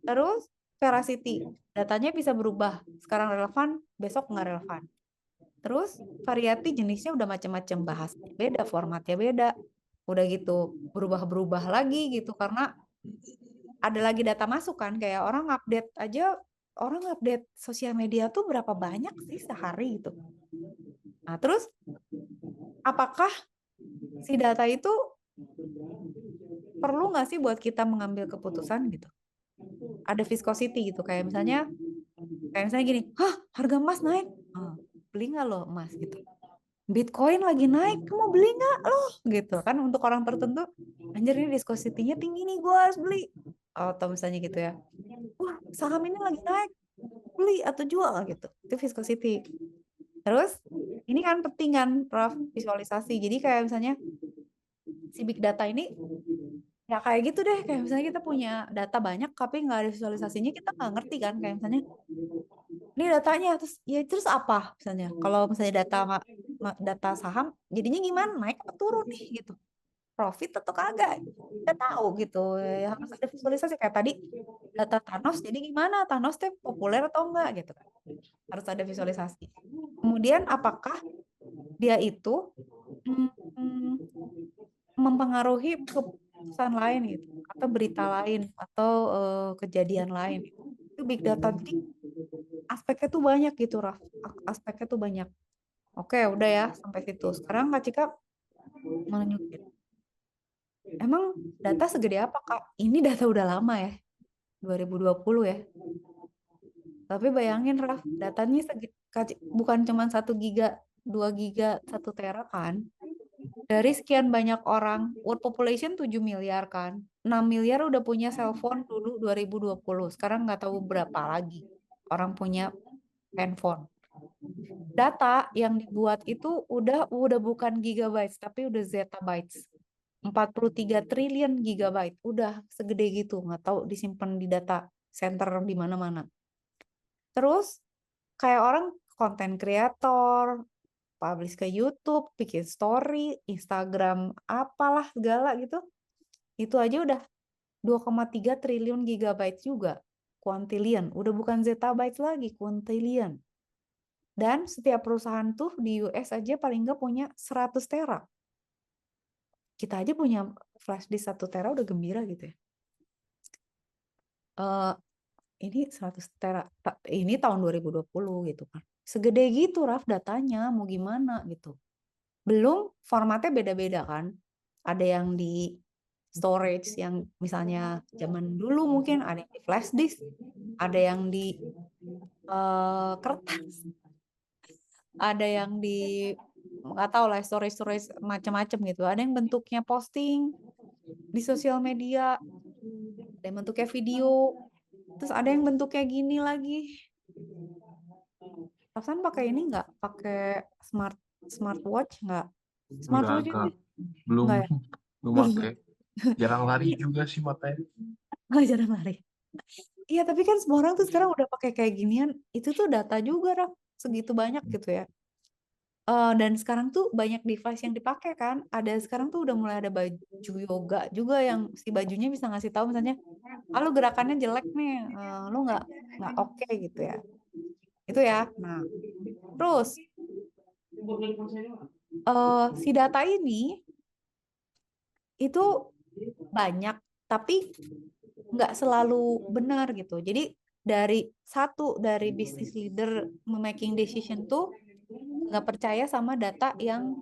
Terus veracity, datanya bisa berubah. Sekarang relevan, besok nggak relevan. Terus variety jenisnya udah macam-macam, bahasnya beda, formatnya beda. Udah gitu berubah-berubah lagi gitu karena ada lagi data masuk kan, kayak orang update sosial media tuh berapa banyak sih sehari gitu. Nah, terus apakah si data itu perlu nggak sih buat kita mengambil keputusan gitu? Ada viscosity gitu, kayak misalnya gini, harga emas naik, beli nggak lo emas gitu? Bitcoin lagi naik, kamu beli nggak lo? Gitu kan, untuk orang tertentu, anjir ini viscosity-nya tinggi nih, gue harus beli. Atau misalnya gitu ya, wah saham ini lagi naik, beli atau jual gitu. Itu viscosity. Terus ini kan penting kan, Prof, visualisasi. Jadi kayak misalnya si big data ini ya kayak gitu deh, kayak misalnya kita punya data banyak tapi nggak ada visualisasinya, kita nggak ngerti kan, kayak misalnya ini datanya terus apa misalnya kalau misalnya data saham jadinya gimana, naik atau turun nih gitu, profit atau kagak, kita tahu gitu ya, harus ada visualisasi. Kayak tadi data Thanos, jadi gimana Thanos tuh populer atau enggak gitu kan, harus ada visualisasi. Kemudian apakah dia itu mempengaruhi keputusan lain gitu, atau berita lain, atau kejadian lain. Itu big data. Jadi aspeknya tuh banyak gitu, Raf. Aspeknya tuh banyak. Oke, udah ya sampai situ. Sekarang Kak Cika melanjutin. Emang data segede apa, Kak? Ini data udah lama ya, 2020 ya. Tapi bayangin, Raf, datanya bukan cuma 1 giga, 2 giga, 1 tera kan. Dari sekian banyak orang, world population 7 miliar kan. 6 miliar udah punya cellphone dulu 2020. Sekarang nggak tahu berapa lagi orang punya handphone. Data yang dibuat itu udah bukan gigabytes, tapi udah zettabytes. 43 triliun gigabyte. Udah segede gitu, nggak tahu disimpan di data center di mana-mana. Terus kayak orang konten kreator, publish ke YouTube, bikin story, Instagram, apalah segala gitu. Itu aja udah 2,3 triliun gigabyte juga. Quintillion, udah bukan zettabyte lagi, quintillion. Dan setiap perusahaan tuh di US aja paling nggak punya 100 tera. Kita aja punya flash disk 1 tera udah gembira gitu ya. Ini 100 tera, ini tahun 2020 gitu kan. Segede gitu, Raf, datanya, mau gimana gitu. Belum formatnya beda-beda kan. Ada yang di storage yang misalnya zaman dulu mungkin ada yang di flash disk, ada yang di kertas, ada yang di nggak tahu lah storage macam-macam gitu. Ada yang bentuknya posting di sosial media, ada yang bentuknya video, terus ada yang bentuknya gini lagi. Rafsan pakai ini nggak? Pakai smartwatch nggak? Smartwatch Enggak. itu Belum nggak ya? pakai. Jarang lari juga sih matanya. Nggak jarang lari. Iya, tapi kan semua orang tuh sekarang udah pakai kayak ginian. Itu tuh data juga, Raf. Segitu banyak gitu ya. Dan sekarang tuh banyak device yang dipakai kan. Sekarang tuh udah mulai ada baju yoga juga yang si bajunya bisa ngasih tahu misalnya, lu gerakannya jelek nih, lu nggak oke gitu ya. Itu ya. Nah, terus si data ini itu banyak, tapi nggak selalu benar gitu. Jadi dari business leader making decision tuh nggak percaya sama data yang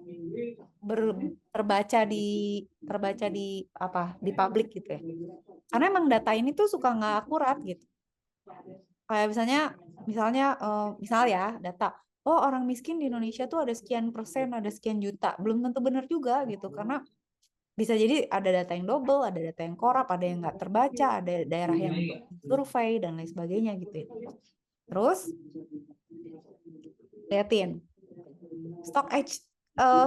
terbaca di apa di publik gitu ya. Karena emang data ini tuh suka nggak akurat gitu. Kayak misal ya data, oh orang miskin di Indonesia tuh ada sekian persen, ada sekian juta, belum tentu benar juga gitu, karena bisa jadi ada data yang double, ada data yang korup, ada yang nggak terbaca, ada daerah yang survei dan lain sebagainya gitu ya. Terus liatin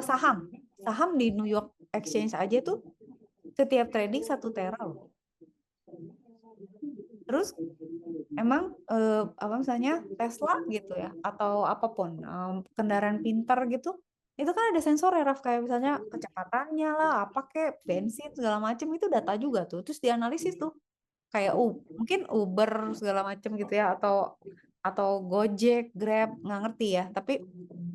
saham di New York Exchange aja tuh setiap trading 1 tera loh. Terus emang apa misalnya Tesla gitu ya atau apapun kendaraan pintar gitu itu kan ada sensor ya Raf, kayak misalnya kecepatannya lah apa kayak bensin segala macam itu data juga tuh, terus dianalisis tuh kayak mungkin Uber segala macam gitu ya atau Gojek, Grab, nggak ngerti ya, tapi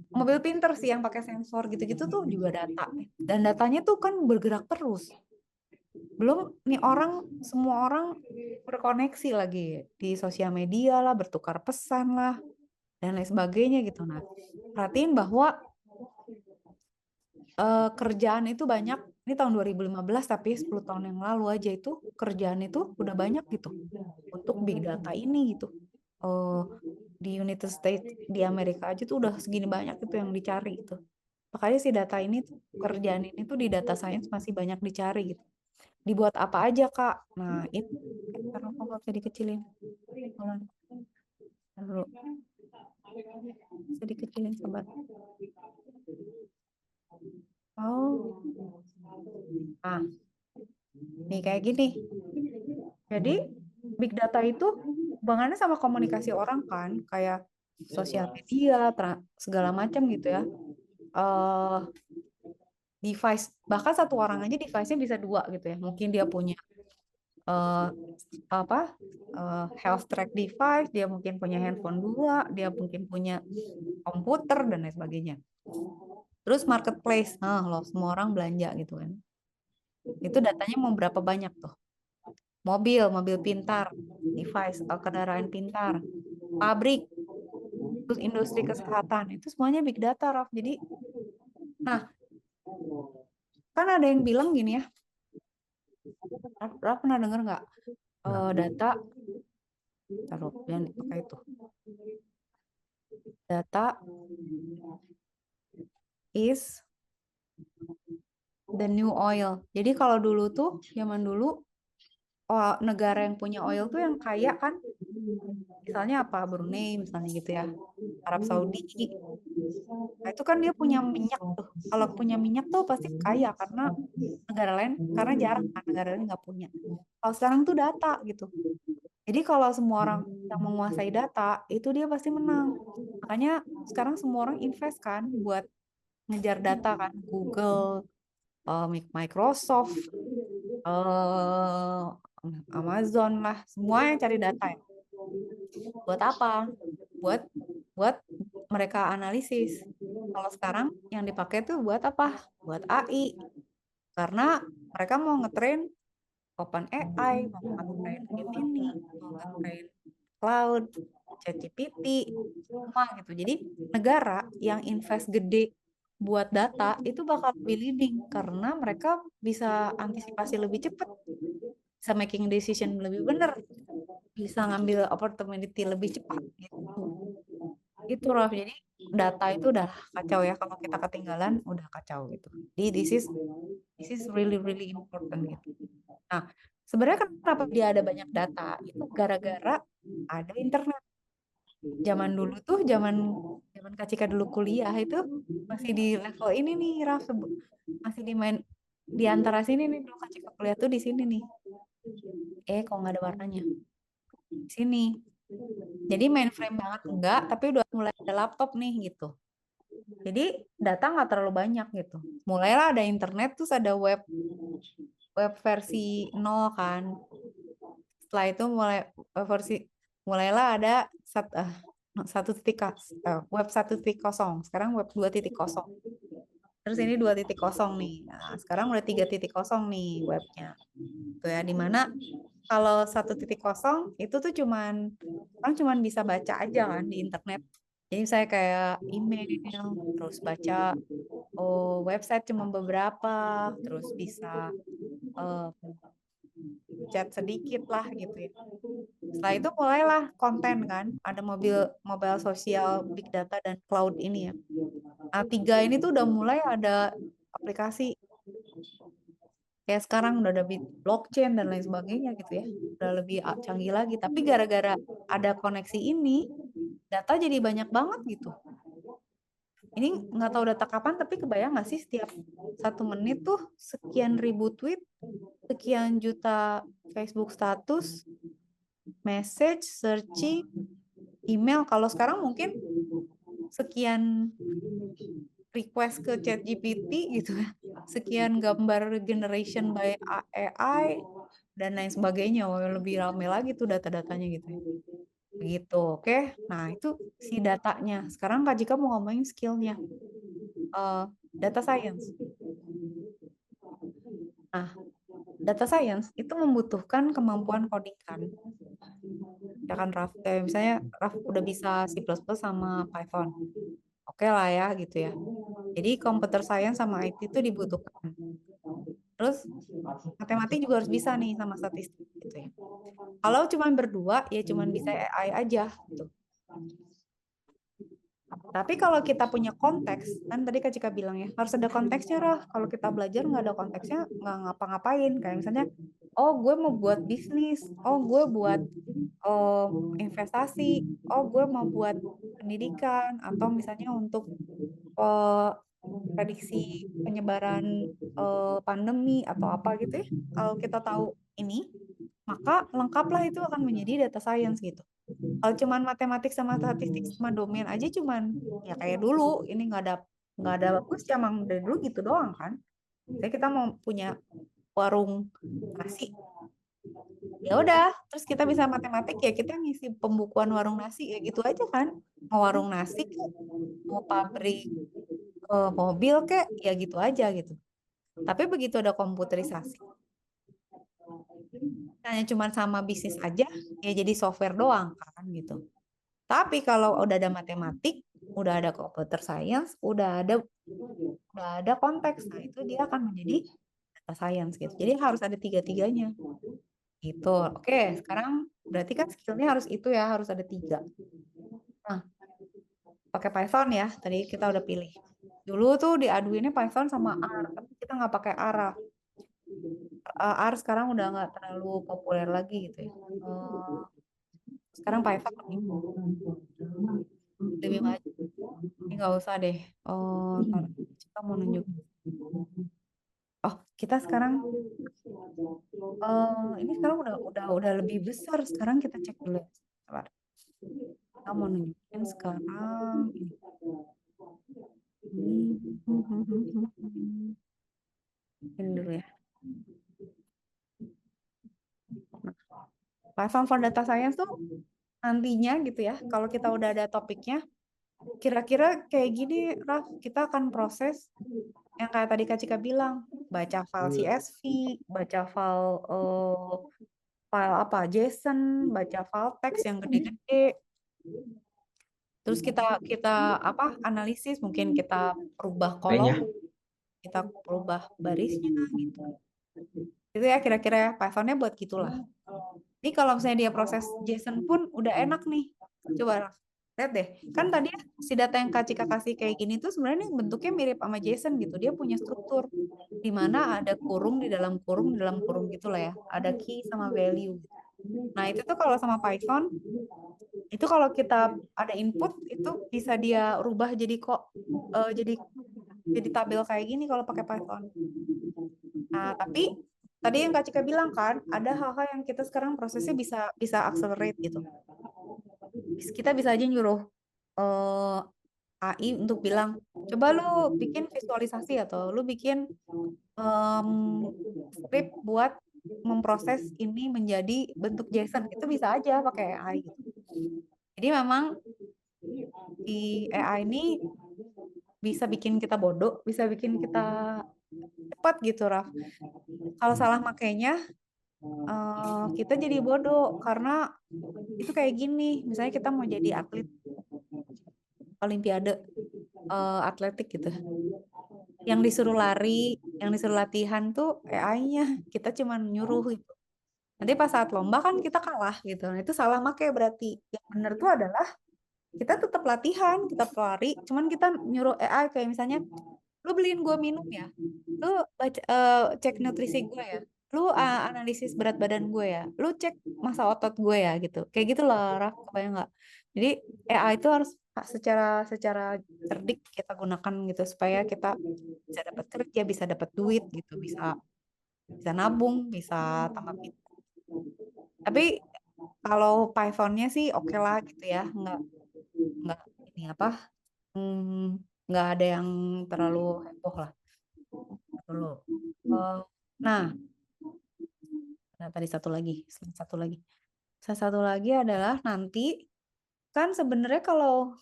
mobil pinter sih yang pakai sensor gitu-gitu tuh juga data, dan datanya tuh kan bergerak terus. Belum nih semua orang berkoneksi lagi di sosial media lah, bertukar pesan lah, dan lain sebagainya gitu. Nah, perhatiin bahwa kerjaan itu banyak, ini tahun 2015 tapi 10 tahun yang lalu aja itu kerjaan itu udah banyak gitu untuk big data ini gitu. Di United States, di Amerika aja tuh udah segini banyak itu yang dicari gitu. Makanya si data ini tuh, kerjaan ini tuh di data science masih banyak dicari gitu. Dibuat apa aja Kak? Nah itu karena kok nggak bisa dikecilin. Dulu bisa dikecilin sobat. Oh, nah nih kayak gini. Jadi big data itu hubungannya sama komunikasi orang kan, kayak sosial media, segala macam gitu ya. Device, bahkan satu orang aja device-nya bisa 2 gitu ya. Mungkin dia punya health track device, dia mungkin punya handphone 2, dia mungkin punya komputer dan lain sebagainya. Terus marketplace, loh semua orang belanja gitu kan. Itu datanya mau berapa banyak tuh? Mobil pintar, device, kendaraan pintar, pabrik, terus industri kesehatan, itu semuanya big data, Raf. Jadi, nah, kan ada yang bilang gini ya, Raf pernah dengar nggak data, taruh jangan dipakai itu, data is the new oil. Jadi kalau dulu tuh, zaman dulu, negara yang punya oil tuh yang kaya kan, misalnya apa, Brunei misalnya gitu ya, Arab Saudi. Nah, itu kan dia punya minyak tuh. Kalau punya minyak tuh pasti kaya karena negara lain, karena jarang kan negara lain nggak punya. Kalau sekarang tuh data gitu. Jadi kalau semua orang yang menguasai data, itu dia pasti menang. Makanya sekarang semua orang invest kan buat ngejar data kan. Google, Microsoft, Amazon lah, semua yang cari data ya. Buat apa? Buat mereka analisis. Kalau sekarang yang dipakai tuh buat apa? Buat AI. Karena mereka mau ngetrain OpenAI, mau ngetrain Gemini, mau ngetrain Cloud, ChatGPT, semua gitu. Jadi negara yang invest gede buat data itu bakal lebih leading karena mereka bisa antisipasi lebih cepat, bisa making decision lebih benar, bisa ngambil opportunity lebih cepat gitu. Itu Raf. Jadi data itu udah kacau ya, kalau kita ketinggalan udah kacau gitu. Jadi this is really really important gitu. Nah, sebenarnya kenapa dia ada banyak data? Itu gara-gara ada internet. Zaman dulu tuh, zaman Kak Cika dulu kuliah itu masih di level ini nih, Raf, masih di antara sini nih, dulu Kak Cika kuliah tuh di sini nih. Kok nggak ada warnanya? Di sini. Jadi mainframe banget enggak, tapi udah mulai ada laptop nih gitu. Jadi data nggak terlalu banyak gitu. Mulailah ada internet, terus ada web versi 0 kan. Setelah itu mulailah ada web 1.0, sekarang web 2.0. Terus ini 2.0 nih. Nah, sekarang udah 3.0 nih webnya. Tuh ya, dimana Kalau 1.0 itu tuh orang cuman bisa baca aja kan di internet. Jadi saya kayak email, terus baca website cuma beberapa, terus bisa eh, chat sedikit lah gitu ya. Setelah itu mulailah konten kan, ada mobile sosial, big data dan cloud ini ya. Nah, 3 ini tuh udah mulai ada aplikasi kayak sekarang udah ada blockchain dan lain sebagainya gitu ya. Udah lebih canggih lagi. Tapi gara-gara ada koneksi ini, data jadi banyak banget gitu. Ini nggak tahu data kapan, tapi kebayang nggak sih setiap 1 menit tuh sekian ribu tweet, sekian juta Facebook status, message, searching, email. Kalau sekarang mungkin sekian request ke ChatGPT gitu ya, sekian gambar generation by AI dan lain sebagainya. Wah, lebih rame lagi tuh data-datanya gitu ya. Begitu, oke. Nah, itu si datanya. Sekarang Kak Jika mau ngomongin skillnya. Data science. Nah, data science itu membutuhkan kemampuan coding kan. Ya kan, Raf? Kayak misalnya Raf udah bisa C++ sama Python. Oke lah ya gitu ya. Jadi computer science sama IT itu dibutuhkan. Terus matematik juga harus bisa nih sama statistik gitu ya. Kalau cuma berdua ya cuma bisa AI aja gitu. Tapi kalau kita punya konteks, kan tadi Kak Cika bilang ya, harus ada konteksnya lah. Kalau kita belajar nggak ada konteksnya, nggak ngapa-ngapain. Kayak misalnya, oh gue mau buat bisnis, oh gue buat investasi, oh gue mau buat pendidikan, atau misalnya untuk prediksi penyebaran pandemi atau apa gitu ya. Kalau kita tahu ini, maka lengkaplah itu akan menjadi data science gitu. Kalau cuman matematik sama statistik sama domain aja cuman ya kayak dulu ini nggak ada bagus ya, emang dari dulu gitu doang kan. Jadi kita mau punya warung nasi, ya udah terus kita bisa matematik ya kita ngisi pembukuan warung nasi ya gitu aja kan. Mau warung nasi kek, mau pabrik mobil kek ya gitu aja gitu. Tapi begitu ada komputerisasi, hanya cuma sama bisnis aja ya jadi software doang kan gitu. Tapi kalau udah ada matematik, udah ada computer science, udah ada konteks, nah itu dia akan menjadi data science gitu. Jadi harus ada tiga-tiganya gitu. Oke, sekarang berarti kan skillnya harus itu ya, harus ada 3. Nah, pakai Python ya, tadi kita udah pilih. Dulu tuh diaduinnya Python sama R, tapi kita nggak pakai R. R sekarang udah nggak terlalu populer lagi gitu ya. Sekarang Python lebih maju. Ini nggak usah deh. Kita mau nunjuk. Oh, kita sekarang ini sekarang udah lebih besar. Sekarang kita cek dulu. Sabar. Kita mau nunjukin sekarang ini. Ini dulu ya. Python for Data Science tuh nantinya gitu ya. Kalau kita udah ada topiknya, kira-kira kayak gini, Raf, kita akan proses yang kayak tadi Kak Cika bilang, baca file CSV, baca file apa JSON, baca file teks yang gede-gede. Terus kita analisis, mungkin kita rubah kolom, kita rubah barisnya gitu. Itu ya kira-kira Python-nya buat gitulah. Ini kalau misalnya dia proses JSON pun udah enak nih. Coba lihat deh. Kan tadi si data yang Kak Cika kasih kayak gini tuh sebenarnya bentuknya mirip sama JSON gitu. Dia punya struktur di mana ada kurung di dalam kurung gitu lah ya. Ada key sama value. Nah, itu tuh kalau sama Python itu kalau kita ada input itu bisa dia rubah jadi jadi tabel kayak gini kalau pakai Python. Nah, tapi tadi yang Kak Cika bilang kan, ada hal-hal yang kita sekarang prosesnya bisa accelerate gitu. Kita bisa aja nyuruh AI untuk bilang, coba lu bikin visualisasi atau lu bikin script buat memproses ini menjadi bentuk JSON. Itu bisa aja pakai AI. Jadi memang di AI ini bisa bikin kita bodoh, bisa bikin kita cepat gitu, Raf. Kalau salah makainya, kita jadi bodoh karena itu kayak gini. Misalnya kita mau jadi atlet olimpiade atletik gitu. Yang disuruh lari, yang disuruh latihan tuh AI-nya. Kita cuma nyuruh gitu. Nanti pas saat lomba kan kita kalah gitu. Nah, itu salah make berarti. Yang benar tuh adalah kita tetap latihan, kita lari, cuman kita nyuruh AI kayak misalnya lu beliin gue minum ya, lu cek nutrisi gue ya, lu analisis berat badan gue ya, lu cek massa otot gue ya gitu, kayak gitu loh, Raf, kebayang nggak? Jadi AI itu harus secara secara cerdik kita gunakan gitu supaya kita bisa dapat kerja, bisa dapat duit gitu, bisa bisa nabung, bisa tambah pintar. Tapi kalau Python-nya sih oke lah gitu ya, nggak ini apa, nggak ada yang terlalu heboh lah dulu. Nah, tadi satu lagi adalah nanti kan sebenarnya kalau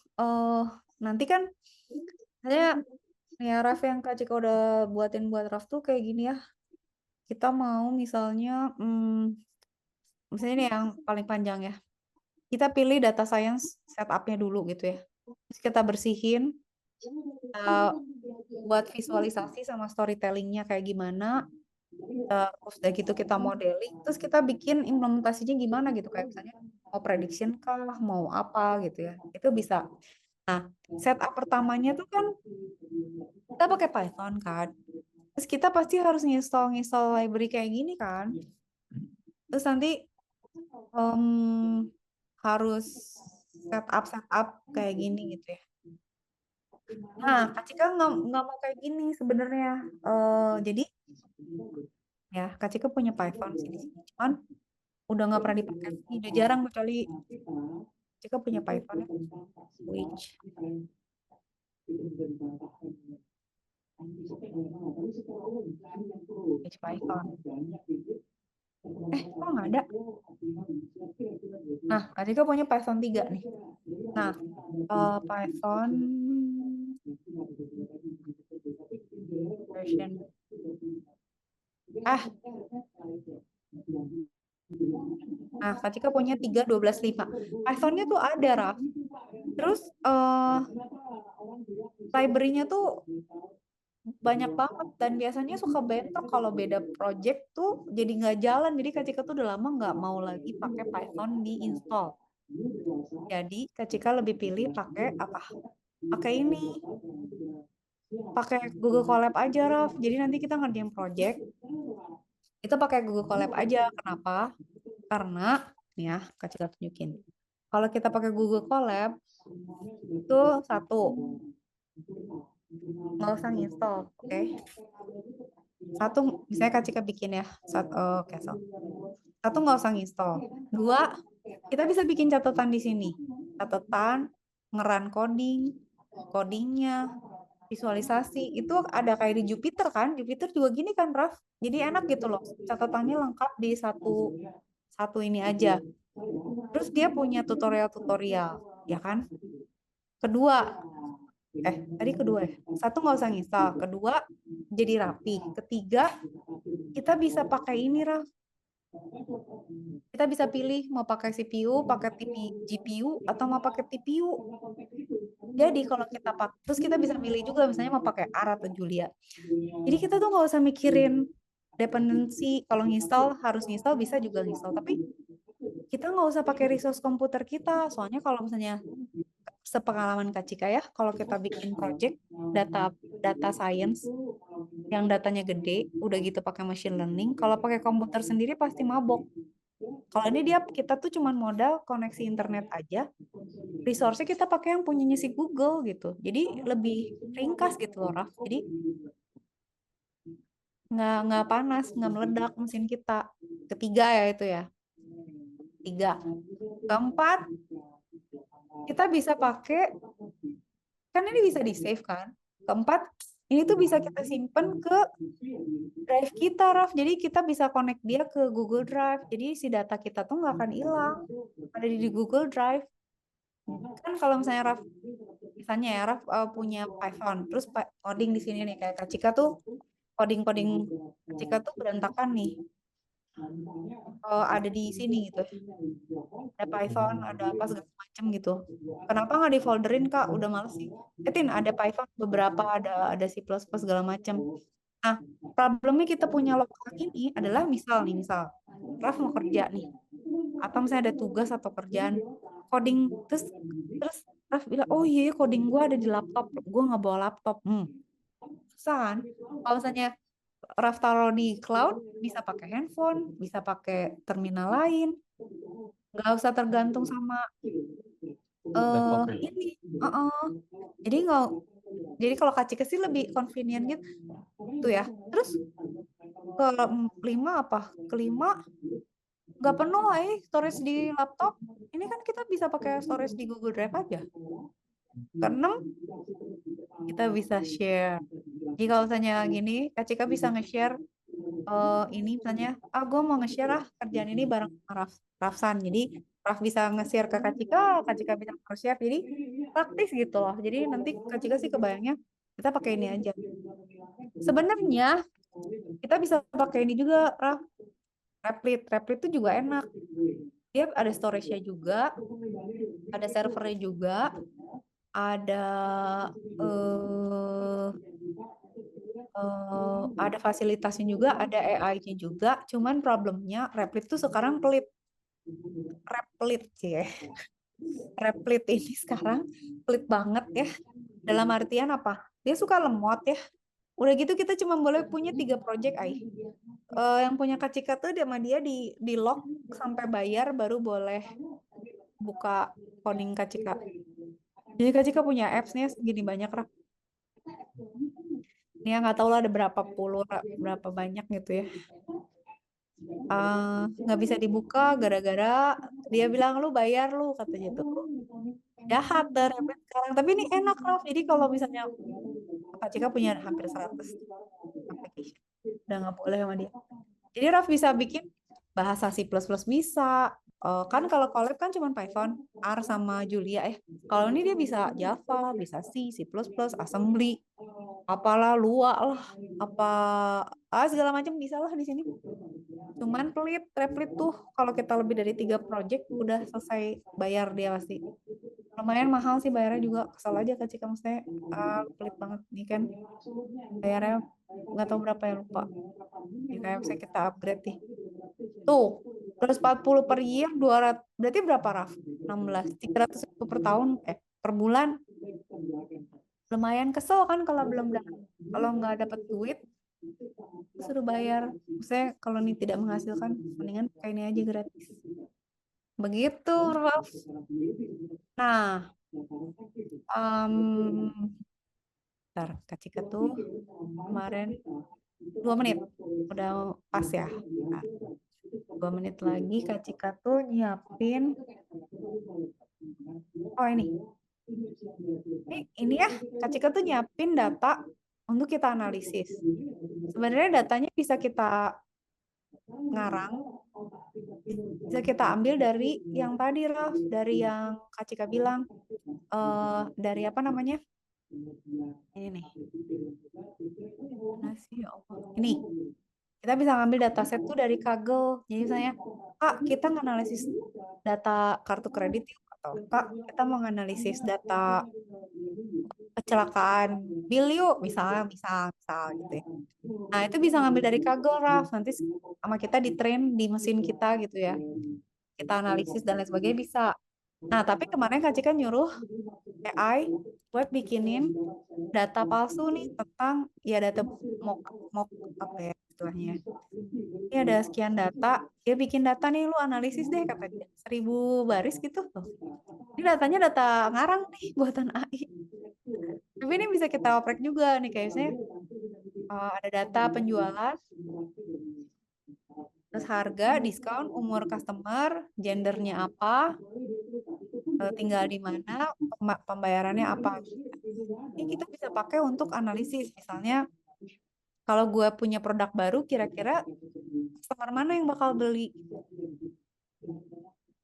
nanti kan saya ya Raf yang Kak Cika udah buatin buat Raf tuh kayak gini ya. Kita mau misalnya misalnya ini yang paling panjang ya. Kita pilih data science setup-nya dulu gitu ya. Terus kita bersihin, buat visualisasi sama storytellingnya kayak gimana. Terus udah gitu kita modeling, terus kita bikin implementasinya gimana gitu kayak misalnya mau prediction kah, mau apa gitu ya. Itu bisa. Nah, setup pertamanya tuh kan kita pakai Python kan. Terus kita pasti harus nginstall library kayak gini kan. Terus nanti harus setup kayak gini gitu ya. Nah, Kak Cika nggak mau kayak gini sebenarnya. Jadi ya Kak Cika punya Python sih di sini. Cuman udah nggak pernah dipakai sih. Udah jarang kecuali Kak Cika punya Python ya. Which Python. Kok nggak ada? Nah, Kak Cika punya Python 3 nih. Nah, Python version Nah, Kak Cika punya 3.12.5. Python-nya tuh ada, Raf. Terus library-nya tuh banyak banget dan biasanya suka bentrok kalau beda project tuh jadi nggak jalan. Jadi Kak Cika tuh udah lama nggak mau lagi pakai Python di install. Jadi Kak Cika lebih pilih pakai apa? Pakai ini. Pakai Google Colab aja, Raf. Jadi nanti kita ngerjain project itu pakai Google Colab aja. Kenapa? Karena nih ya, Kak Cika tunjukin. Kalau kita pakai Google Colab itu satu nggak usah install, oke? Satu, misalnya Kak Cika bikin ya, satu nggak usah install. Dua, kita bisa bikin catatan di sini, catatan, ngeran codingnya, visualisasi itu ada kayak di Jupyter kan? Jupyter juga gini kan, Raf? Jadi enak gitu loh, catatannya lengkap di satu ini aja. Terus dia punya tutorial, ya kan? Tadi kedua ya. Satu nggak usah nginstal. Kedua, jadi rapi. Ketiga, kita bisa pakai ini, Raf. Kita bisa pilih mau pakai CPU, pakai GPU, atau mau pakai TPU. Jadi kalau kita pakai, terus kita bisa milih juga misalnya mau pakai AR atau Julia. Jadi kita tuh nggak usah mikirin dependensi. Kalau nginstal harus nginstal, bisa juga nginstal. Tapi kita nggak usah pakai resource komputer kita. Soalnya kalau misalnya sepengalaman Kak Cika ya, kalau kita bikin project data science yang datanya gede, udah gitu pakai machine learning, kalau pakai komputer sendiri pasti mabok. Kalau ini kita tuh cuman modal koneksi internet aja, resource-nya kita pakai yang punyanya si Google gitu. Jadi lebih ringkas gitu loh, Raf. Jadi nggak panas, nggak meledak mesin kita. Ketiga ya itu ya. 3. Keempat, kita bisa pakai, kan ini bisa di save kan. Keempat, ini tuh bisa kita simpen ke drive kita, Raf. Jadi kita bisa connect dia ke Google Drive. Jadi si data kita tuh nggak akan hilang. Ada di Google Drive. Kan kalau misalnya Raf, misalnya ya Raf punya Python, terus coding di sini nih kayak Kak Cika tuh coding Kak Cika tuh berantakan nih. ada di sini gitu. Ada Python, ada apa segala macem gitu. Kenapa nggak di folderin Kak? Udah males sih. Tin ada Python beberapa, ada C++ segala macem. Nah, problemnya kita punya lokal ini adalah misal Raf mau kerja nih, atau misalnya ada tugas atau kerjaan coding, terus Raf bilang, oh iya coding gue ada di laptop, gue nggak bawa laptop. Susah kan? Kalau misalnya Raf taruh di cloud, bisa pakai handphone, bisa pakai terminal lain, nggak usah tergantung sama Laptop ya. ini. Jadi nggak, jadi kalau Kak Cika sih lebih convenient gitu tuh ya. Terus kelima nggak penuh storage di laptop. Ini kan kita bisa pakai storage di Google Drive aja. Keenam, kita bisa share. Jadi kalau misalnya gini, Kak Cika bisa nge-share ini misalnya, gue mau nge-share kerjaan ini bareng sama Rafsan. Jadi Raf bisa nge-share ke Kak Cika bisa nge-share. Jadi praktis gitu loh. Jadi nanti Kak Cika sih kebayangnya kita pakai ini aja. Sebenarnya kita bisa pakai ini juga, Raf. Replit itu juga enak. Dia ada storage-nya juga, ada servernya juga, ada ada fasilitasnya juga, ada AI-nya juga. Cuman problemnya Replit tuh sekarang pelit. Replit sih ya. Replit ini sekarang pelit banget ya. Dalam artian apa? Dia suka lemot ya. Udah gitu kita cuma boleh punya 3 project yang punya Kak Cika tuh sama dia di lock sampai bayar baru boleh buka coding Kak Cika. Jadi Kak Cika punya apps-nya segini banyak lah. Ini nggak tahu lah ada berapa puluh, berapa banyak gitu ya. Nggak bisa dibuka gara-gara dia bilang lu bayar lu katanya tuh. Jahat Replit sekarang. Tapi ini enak Raf. Jadi kalau misalnya Kak Cika punya hampir 100 application. Udah nggak boleh sama dia. Jadi Raf bisa bikin bahasa C++ bisa. Kan kalau collab kan cuma Python, R sama Julia Kalau ini dia bisa Java, bisa C++, assembly, apalah, Lua lah, apa segala macam bisa lah di sini. Cuman Replit tuh kalau kita lebih dari 3 project udah selesai bayar dia pasti. Lumayan mahal sih bayarnya juga, kesel aja Kak Cika maksudnya pelit banget nih kan bayarnya nggak tahu berapa ya lupa. Jadi kayak misalnya kita upgrade nih. Tuh, 240 per year, 200, berarti berapa Raf? 16, 300 ribu per tahun, per bulan. Lumayan kesel kan kalau kalau nggak dapat duit, suruh bayar. Maksudnya kalau ini tidak menghasilkan, mendingan pakai ini aja gratis. Begitu, Raf. Nah, bentar, Kak Cika tuh kemarin 2 menit, udah pas ya. Nah, 2 menit lagi Kak Cika tuh nyiapin. Oh ini ya, Kak Cika tuh nyiapin data untuk kita analisis. Sebenarnya datanya bisa kita ngarang, bisa kita ambil dari yang tadi Raf, dari yang Kak Cika bilang, dari apa namanya? Ini nih. Ini. Kita bisa ngambil dataset tuh dari Kaggle. Jadi misalnya, Kak, kita nganalisis data kartu kredit yuk. Atau Kak, kita mau nganalisis data kecelakaan bil yuk, misal gitu ya. Nah, itu bisa ngambil dari Kaggle, Raf. Nanti sama kita di-train di mesin kita gitu ya. Kita analisis dan lain sebagainya bisa. Nah, tapi kemarin Kak Cika nyuruh AI buat bikinin data palsu nih tentang ya data mock apa ya istilahnya. Ini ada sekian data, dia bikin data nih lu analisis deh kata dia. 1000 baris gitu tuh. Ini datanya data ngarang nih buatan AI. Tapi ini bisa kita oprek juga nih kayak misalnya ada data penjualan, terus harga, diskon, umur customer, gendernya apa, tinggal di mana, pembayarannya apa. Ini kita bisa pakai untuk analisis. Misalnya, kalau gue punya produk baru, kira-kira customer mana yang bakal beli?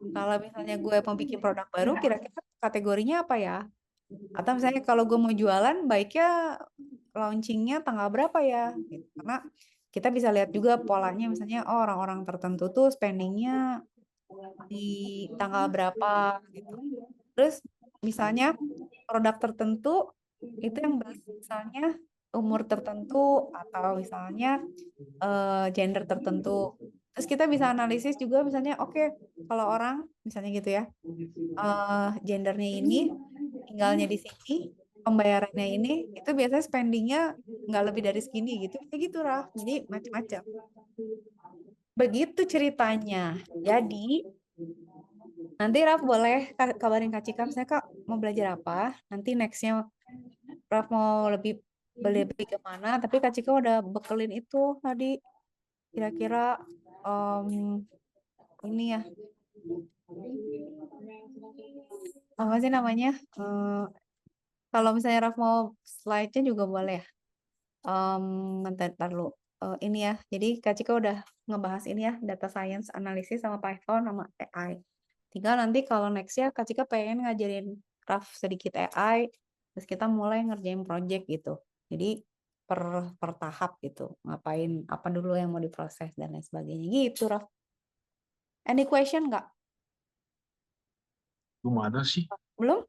Kalau misalnya gue mau bikin produk baru, kira-kira kategorinya apa ya? Atau misalnya kalau gue mau jualan, baiknya launchingnya tanggal berapa ya? Gitu. Karena kita bisa lihat juga polanya, misalnya oh orang-orang tertentu tuh spendingnya di tanggal berapa gitu. Terus misalnya produk tertentu itu yang misalnya umur tertentu atau misalnya gender tertentu. Terus kita bisa analisis juga misalnya oke, kalau orang misalnya gitu ya, gendernya ini, tinggalnya di sini, pembayarannya ini, itu biasanya spendingnya nggak lebih dari segini gitu. Kayak gitu, Raf. Jadi macam-macam. Begitu ceritanya. Jadi nanti Raf boleh kabarin Kak Cika, misalnya Kak mau belajar apa, nanti nextnya Raf mau lebih kemana, tapi Kak Cika udah bekelin itu tadi, kira-kira ini ya, apa sih namanya, kalau misalnya Raf mau slide-nya juga boleh ya. Bentar dulu. Ini ya, jadi Kak Cika udah ngebahas ini ya, data science analysis sama Python sama AI. Tinggal nanti kalau nextnya Kak Cika pengen ngajarin Raf sedikit AI, terus kita mulai ngerjain project gitu. Jadi per tahap gitu, ngapain apa dulu yang mau diproses dan lain sebagainya gitu, Raf. Any question nggak? Belum ada sih. Belum?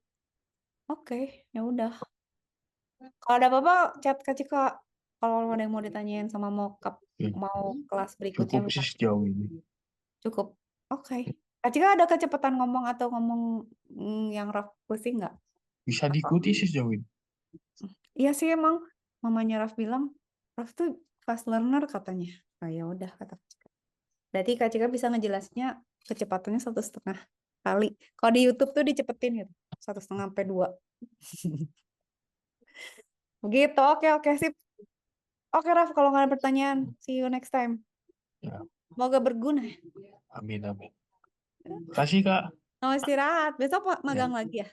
Oke, ya udah. Kalau ada apa-apa, chat Kak Cika. Kalau ada yang mau ditanyain sama Ya, mau kelas berikutnya cukup bisa. sih sejauh ini. Cukup. Oke. Kak Cika ada kecepatan ngomong atau ngomong yang Raf pusing nggak? Bisa diikuti sih sejauh ini. Iya sih emang. Mamanya Raf bilang, Raf tuh fast learner katanya. Oh ya udah kata Kak Cika. Berarti Kak Cika bisa ngejelasinnya kecepatannya 1,5 kali. Kalau di YouTube tuh dicepetin gitu. 1,5 sampai 2. Begitu. Oke, sip. Oke, Raf, kalau nggak ada pertanyaan, see you next time. Ya, Semoga berguna. amin amin. Kasih Kak. Mau istirahat. Besok magang lagi ya?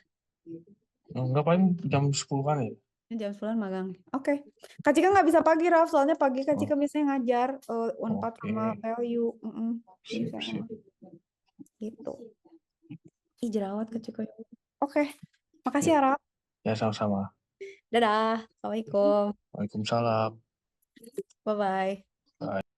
Enggak, paling jam 10 kan ya. Jam 10 magang. Oke. Kak Cika nggak bisa pagi, Raf. Soalnya pagi Kak Oh, Cika biasanya ngajar Unpad oke. sama PLU. Sip Bisa sip. gitu. Ih, jerawat Kak Cika. Oke. Makasih ya, Raf. Ya sama-sama. Dadah. Assalamualaikum. Waalaikumsalam. Bye-bye. Bye.